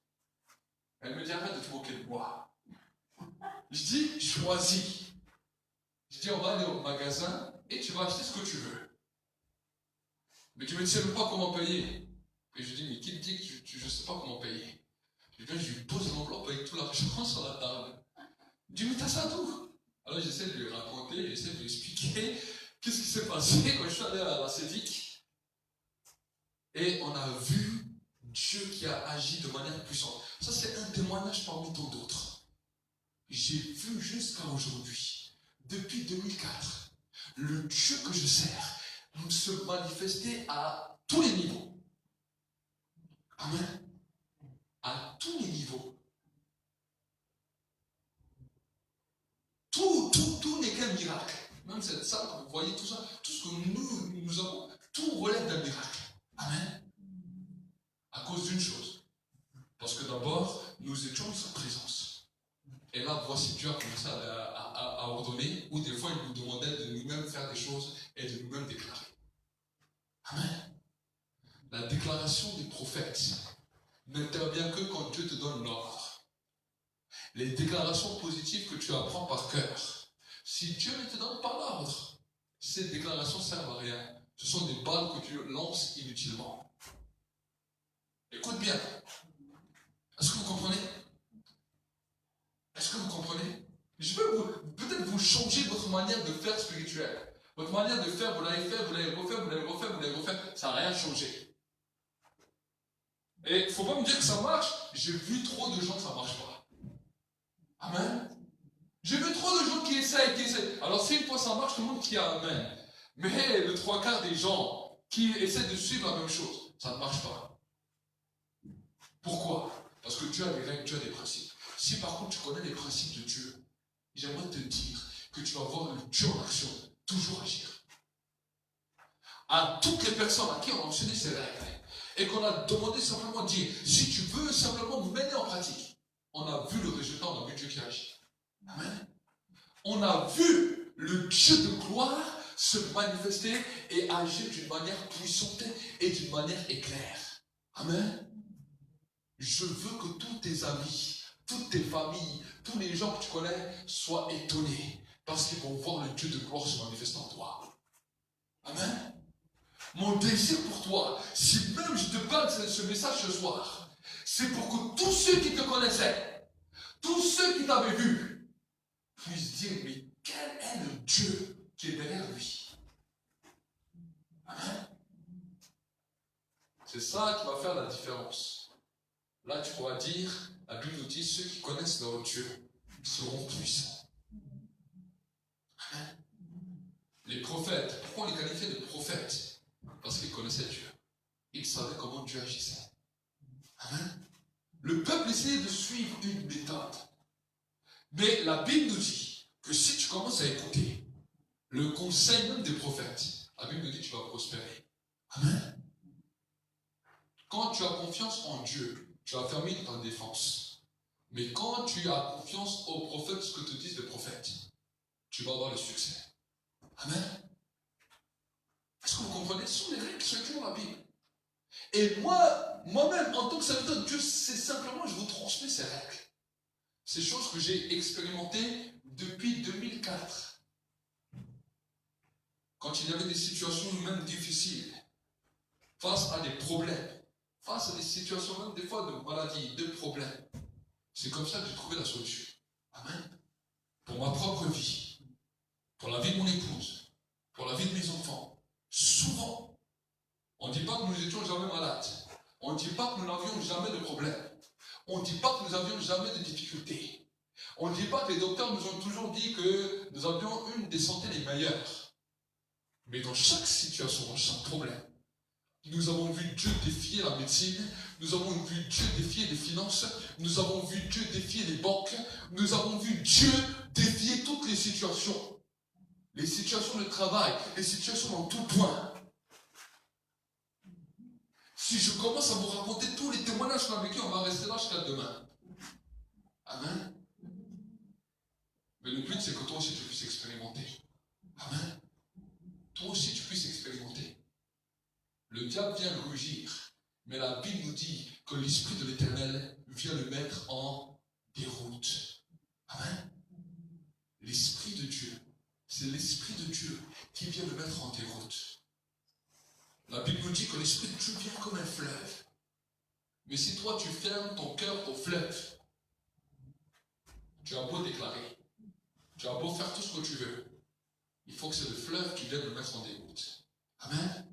Elle me dit arrête de te moquer de moi. Je dis, choisis. Je dis, on va aller au magasin et tu vas acheter ce que tu veux. Mais tu ne sais même pas comment payer. Et je dis, mais qui me dit que je ne sais pas comment payer? Je lui pose l'enveloppe avec tout l'argent sur la table. Je dis, mais t'as ça d'où? Alors j'essaie de lui raconter, j'essaie de lui expliquer qu'est-ce qui s'est passé quand je suis allé à la Cédic. Et on a vu Dieu qui a agi de manière puissante. Ça, c'est un témoignage parmi tant d'autres. J'ai vu jusqu'à aujourd'hui, depuis 2004, le Dieu que je sers se manifester à tous les niveaux. Amen. À tous les niveaux. Tout n'est qu'un miracle. Même cette salle, vous voyez tout ça, tout ce que nous avons, tout relève d'un miracle. Amen. À cause d'une chose. Parce que d'abord, nous étions en sa présence. Et là, voici Dieu a commencé à ordonner, ou des fois il nous demandait de nous-mêmes faire des choses et de nous-mêmes déclarer. Amen. La déclaration des prophètes n'intervient que quand Dieu te donne l'ordre. Les déclarations positives que tu apprends par cœur, si Dieu ne te donne pas l'ordre, ces déclarations ne servent à rien. Ce sont des balles que tu lances inutilement. Écoute bien. Est-ce que vous comprenez? Est-ce que vous comprenez? Je veux peut-être vous changer votre manière de faire spirituelle. Votre manière de faire, vous l'avez fait, vous l'avez refait, vous l'avez refait, vous l'avez refait. Ça n'a rien changé. Et il ne faut pas me dire que ça marche. J'ai vu trop de gens que ça ne marche pas. Amen. J'ai vu trop de gens qui essayent. Alors si une fois ça marche, tout le monde crie Amen. Mais le trois quarts des gens qui essaient de suivre la même chose, ça ne marche pas. Pourquoi? Parce que Dieu a des règles, Dieu a des principes. Si par contre tu connais les principes de Dieu, j'aimerais te dire que tu vas voir le Dieu en action, toujours agir. À toutes les personnes à qui on a enseigné ces règles, et qu'on a demandé simplement de dire, si tu veux simplement mener en pratique, on a vu le résultat, on a vu Dieu qui agit. Amen. On a vu le Dieu de gloire se manifester et agir d'une manière puissante et d'une manière éclair. Amen. Je veux que tous tes amis, toutes tes familles, tous les gens que tu connais soient étonnés parce qu'ils vont voir le Dieu de gloire se manifester en toi. Amen. Mon désir pour toi, si même je te parle de ce message ce soir, c'est pour que tous ceux qui te connaissaient, tous ceux qui t'avaient vu, puissent dire, mais quel est le Dieu qui est derrière lui? Amen. C'est ça qui va faire la différence. Là, tu pourras dire, la Bible nous dit, ceux qui connaissent leur Dieu seront puissants. Amen. Les prophètes, pourquoi on les qualifiait de prophètes? Parce qu'ils connaissaient Dieu. Ils savaient comment Dieu agissait. Amen. Le peuple essayait de suivre une méthode. Mais la Bible nous dit que si tu commences à écouter le conseil même des prophètes, la Bible nous dit que tu vas prospérer. Amen. Quand tu as confiance en Dieu, tu as fermé ta défense. Mais quand tu as confiance aux prophètes, ce que te disent les prophètes, tu vas avoir le succès. Amen. Est-ce que vous comprenez? Ce sont les règles qui sont écrites dans la Bible. Et moi-même, en tant que serviteur de Dieu, c'est simplement, je vous transmets ces règles. Ces choses que j'ai expérimentées depuis 2004. Quand il y avait des situations même difficiles, face à des problèmes, face à des situations même des fois de maladie, de problèmes. C'est comme ça que j'ai trouvé la solution. Amen. Pour ma propre vie, pour la vie de mon épouse, pour la vie de mes enfants. Souvent, on ne dit pas que nous étions jamais malades. On ne dit pas que nous n'avions jamais de problèmes. On ne dit pas que nous n'avions jamais de difficultés. On ne dit pas que les docteurs nous ont toujours dit que nous avions une des santé les meilleures. Mais dans chaque situation, dans chaque problème, nous avons vu Dieu défier la médecine, nous avons vu Dieu défier les finances, nous avons vu Dieu défier les banques, nous avons vu Dieu défier toutes les situations de travail, les situations dans tout point. Si je commence à vous raconter tous les témoignages qu'on a vécu, on va rester là jusqu'à demain. Amen. Mais le but, c'est que toi aussi tu puisses expérimenter. Amen. Toi aussi tu puisses expérimenter. Le diable vient rugir, mais la Bible nous dit que l'Esprit de l'Éternel vient le mettre en déroute. Amen. L'Esprit de Dieu, c'est l'Esprit de Dieu qui vient le mettre en déroute. La Bible nous dit que l'Esprit de Dieu vient comme un fleuve. Mais si toi tu fermes ton cœur au fleuve, tu as beau déclarer, tu as beau faire tout ce que tu veux, il faut que c'est le fleuve qui vienne le mettre en déroute. Amen.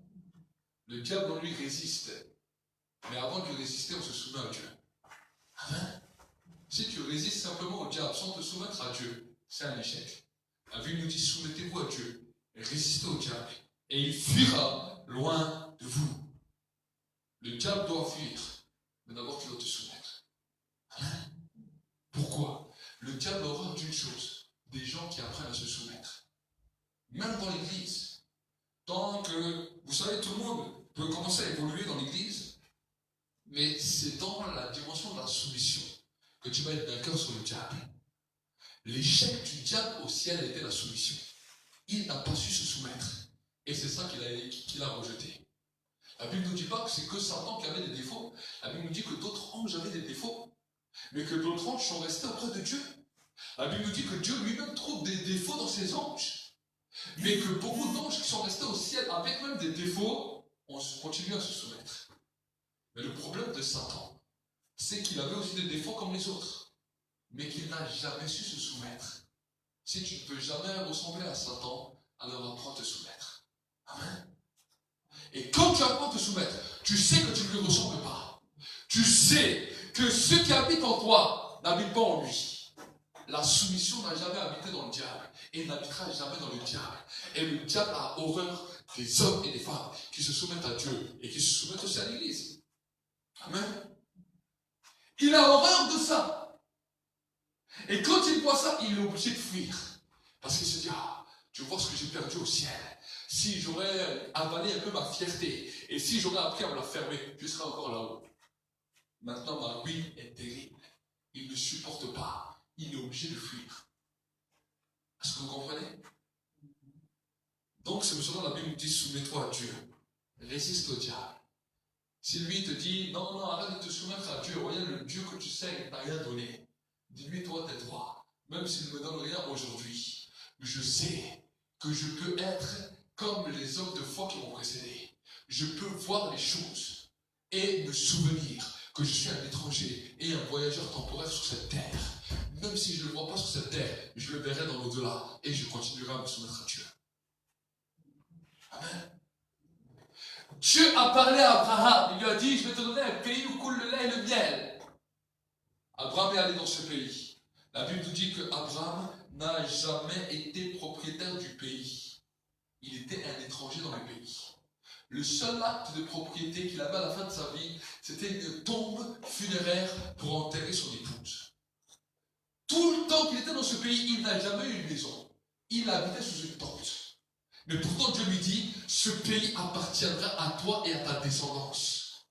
Le diable en lui résiste. Mais avant de lui résister, on se soumet à Dieu. Amen. Si tu résistes simplement au diable sans te soumettre à Dieu, c'est un échec. La Bible nous dit, soumettez-vous à Dieu et résistez au diable. Et il fuira loin de vous. Le diable doit fuir, mais d'abord tu dois te soumettre. Amen. Pourquoi? Le diable a horreur d'une chose, des gens qui apprennent à se soumettre. Même dans l'église. Tant que, vous savez, tout le monde peut commencer à évoluer dans l'église, mais c'est dans la dimension de la soumission que tu vas être vainqueur sur le diable. L'échec du diable au ciel était la soumission. Il n'a pas su se soumettre. Et c'est ça qu'il a rejeté. La Bible ne nous dit pas que c'est que Satan qui avait des défauts. La Bible nous dit que d'autres anges avaient des défauts, mais que d'autres anges sont restés auprès de Dieu. La Bible nous dit que Dieu lui-même trouve des défauts dans ses anges, mais que beaucoup d'anges qui sont restés au ciel avec même des défauts ont continué à se soumettre. Mais le problème de Satan, c'est qu'il avait aussi des défauts comme les autres, mais qu'il n'a jamais su se soumettre. Si tu ne peux jamais ressembler à Satan, alors apprends à te soumettre. Amen. Et quand tu apprends à te soumettre, tu sais que tu ne lui ressembles pas. Tu sais que ce qui habite en toi n'habite pas en lui. La soumission n'a jamais habité dans le diable et n'habitera jamais dans le diable. Et le diable a horreur des hommes et des femmes qui se soumettent à Dieu et qui se soumettent aussi à l'Église. Amen. Il a horreur de ça. Et quand il voit ça, il est obligé de fuir. Parce qu'il se dit, ah, tu vois ce que j'ai perdu au ciel. Si j'aurais avalé un peu ma fierté, et si j'aurais appris à me la fermer, je serais encore là-haut. Maintenant, ma ruine est terrible. Il ne supporte pas. Il est obligé de fuir. Est-ce que vous comprenez? Donc, c'est pour cela que la Bible nous dit, soumets-toi à Dieu. Résiste au diable. Si lui te dit, non, non, arrête de te soumettre à Dieu, regarde le Dieu que tu sais, il ne t'a rien donné. Dis-lui, toi, t'es droit. Même s'il ne me donne rien aujourd'hui, je sais que je peux être comme les hommes de foi qui m'ont précédé. Je peux voir les choses et me souvenir que je suis un étranger et un voyageur temporaire sur cette terre. Même si je ne le vois pas sur cette terre, je le verrai dans l'au-delà et je continuerai à me soumettre à Dieu. Amen. Dieu a parlé à Abraham, il lui a dit, je vais te donner un pays où coule le lait et le miel. Abraham est allé dans ce pays. La Bible nous dit qu'Abraham n'a jamais été propriétaire du pays. Il était un étranger dans le pays. Le seul acte de propriété qu'il avait à la fin de sa vie, c'était une tombe funéraire pour enterrer son épouse. Tout le temps qu'il était dans ce pays, il n'a jamais eu une maison. Il habitait sous une tente. Mais pourtant Dieu lui dit, ce pays appartiendra à toi et à ta descendance.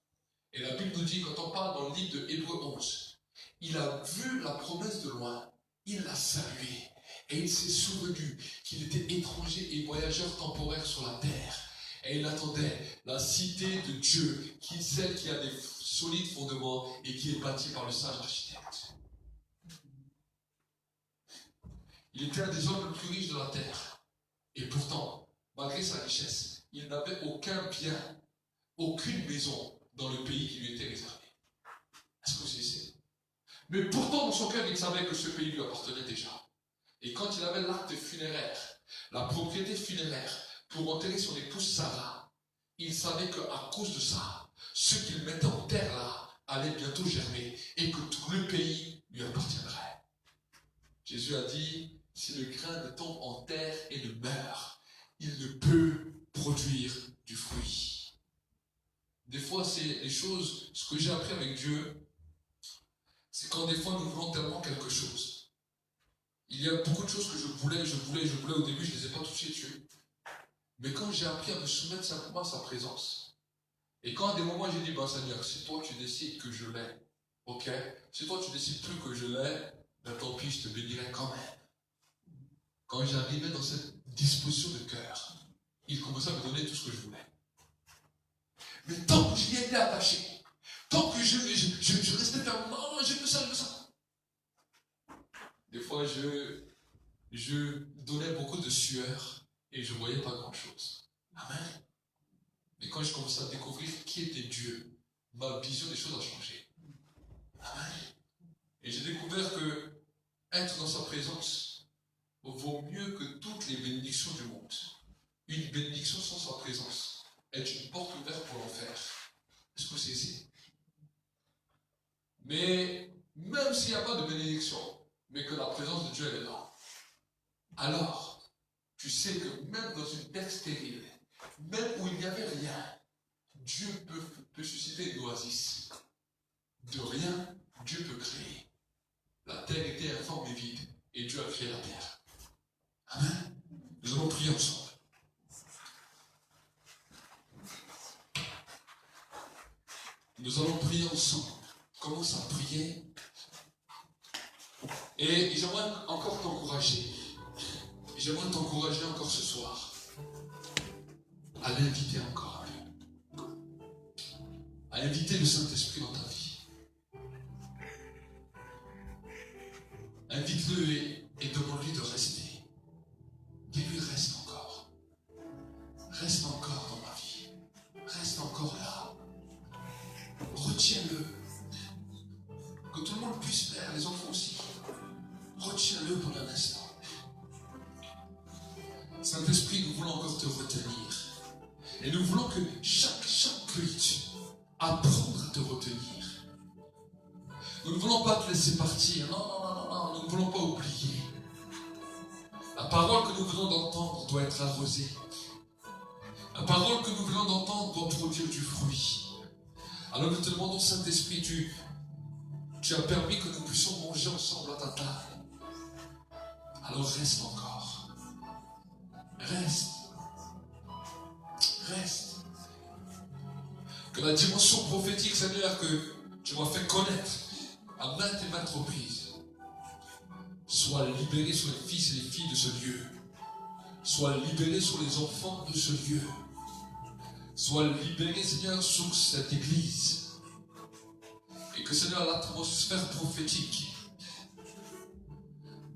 Et la Bible nous dit, quand on parle dans le livre de Hébreux 11, il a vu la promesse de loin, il l'a saluée, et il s'est souvenu qu'il était étranger et voyageur temporaire sur la terre. Et il attendait la cité de Dieu, celle qui a des solides fondements et qui est bâtie par le sage architecte. Il était un des hommes les plus riches de la terre. Et pourtant, malgré sa richesse, il n'avait aucun bien, aucune maison dans le pays qui lui était réservé. Est-ce que vous savez? Mais pourtant, dans son cœur, il savait que ce pays lui appartenait déjà. Et quand il avait l'acte funéraire, la propriété funéraire, pour enterrer son épouse Sarah, il savait qu'à cause de ça, ce qu'il mettait en terre là, allait bientôt germer et que tout le pays lui appartiendrait. Jésus a dit, si le grain ne tombe en terre et ne meurt, il ne peut produire du fruit. Des fois, c'est les choses, ce que j'ai appris avec Dieu, c'est quand des fois nous voulons tellement quelque chose. Il y a beaucoup de choses que je voulais au début, je ne les ai pas touchées dessus. Mais quand j'ai appris à me soumettre simplement à sa présence, et quand à des moments j'ai dit, ben Seigneur, si toi tu décides que je l'ai, ok, si toi tu décides plus que je l'ai, ben tant pis, je te bénirai quand même. Quand j'arrivais dans cette disposition de cœur, il commençait à me donner tout ce que je voulais. Mais tant que j'y étais attaché, tant que je restais ferme, non, je veux ça, je veux ça. Des fois, moi, je donnais beaucoup de sueur et je ne voyais pas grand-chose. Amen. Mais quand je commençais à découvrir qui était Dieu, ma vision des choses a changé. Amen. Et j'ai découvert que être dans sa présence vaut mieux que toutes les bénédictions du monde. Une bénédiction sans sa présence est une porte ouverte pour l'enfer. Est-ce que vous saisissez? Mais même s'il n'y a pas de bénédiction, mais que la présence de Dieu est là, alors tu sais que même dans une terre stérile, même où il n'y avait rien, Dieu peut susciter une oasis. De rien, Dieu peut créer. La terre était informe et vide, et Dieu a créé la terre. Amen. Nous allons prier ensemble. Nous allons prier ensemble. Commence à prier. Et j'aimerais encore t'encourager. J'aimerais t'encourager encore ce soir à l'inviter encore un peu. À inviter le Saint-Esprit dans ta vie. Invite-le et demande-lui de rester. Dis-lui reste encore. Reste encore dans ma vie. Reste encore là. Retiens-le. Que tout le monde puisse faire, les enfants aussi. Retiens-le pour un instant. Saint-Esprit, nous voulons encore te retenir. Et nous voulons que chaque culte apprendre à te retenir. Nous ne voulons pas te laisser partir. Non, nous ne voulons pas oublier. La parole que nous venons d'entendre doit être arrosée. La parole que nous venons d'entendre doit produire du fruit. Alors nous te demandons, Saint-Esprit, tu as permis que nous puissions manger ensemble à ta table. Alors reste encore. Reste. Que la dimension prophétique, Seigneur, que tu m'as fait connaître à maintes et maintes reprises, soit libérée sur les fils et les filles de ce lieu. Soit libérée sur les enfants de ce lieu. Soit libérée, Seigneur, sur cette église. Et que, Seigneur, l'atmosphère prophétique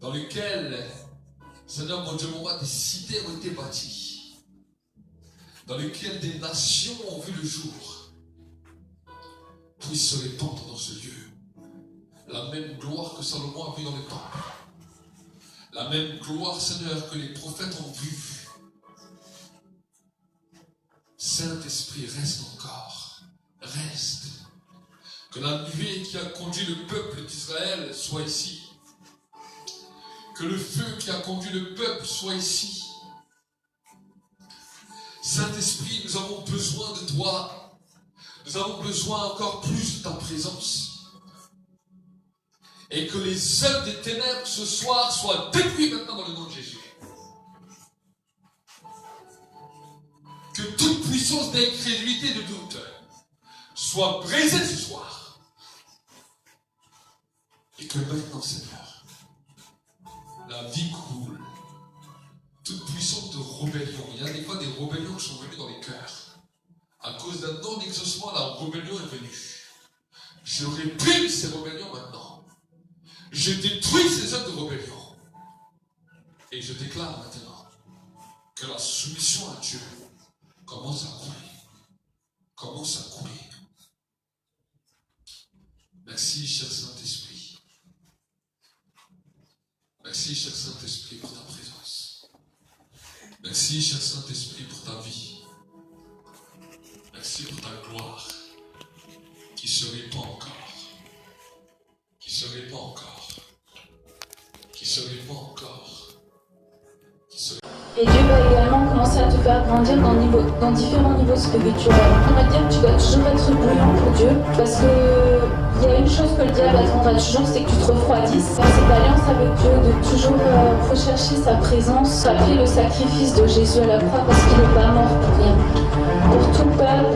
dans laquelle, Seigneur, mon Dieu, mon roi, des cités ont été bâties, dans lesquelles des nations ont vu le jour, puisse se répandre dans ce lieu. La même gloire que Salomon a vue dans le temple. La même gloire, Seigneur, que les prophètes ont vue. Saint-Esprit, reste encore. Reste. Que la nuée qui a conduit le peuple d'Israël soit ici. Que le feu qui a conduit le peuple soit ici. Saint-Esprit, nous avons besoin de toi. Nous avons besoin encore plus de ta présence. Et que les œuvres des ténèbres ce soir soient détruites maintenant dans le nom de Jésus. Que toute puissance d'incrédulité et de doute soit brisée ce soir. Et que maintenant, Seigneur, la vie coule. Toute puissance de rébellion. Il y a des fois des rébellions qui sont venues dans les cœurs. À cause d'un non-exaucement, la rébellion est venue. Je réprime ces rébellions maintenant. Je détruis ces œuvres de rébellion. Et je déclare maintenant que la soumission à Dieu commence à couler. Commence à couler. Merci, cher Saint-Esprit. Merci, cher Saint-Esprit, pour ta présence. Merci, cher Saint-Esprit, pour ta vie. Merci pour ta gloire qui se répand encore. Qui se répand encore. Qui se répand encore. Et Dieu va également commencer à te faire grandir dans différents niveaux spirituels. On va dire que tu dois toujours être bouillant pour Dieu, parce que il y a une chose que le diable attendra toujours, c'est que tu te refroidisses. Dans cette alliance avec Dieu, de toujours rechercher sa présence, rappeler le sacrifice de Jésus à la croix, parce qu'il n'est pas mort pour rien. Pour tout peuple,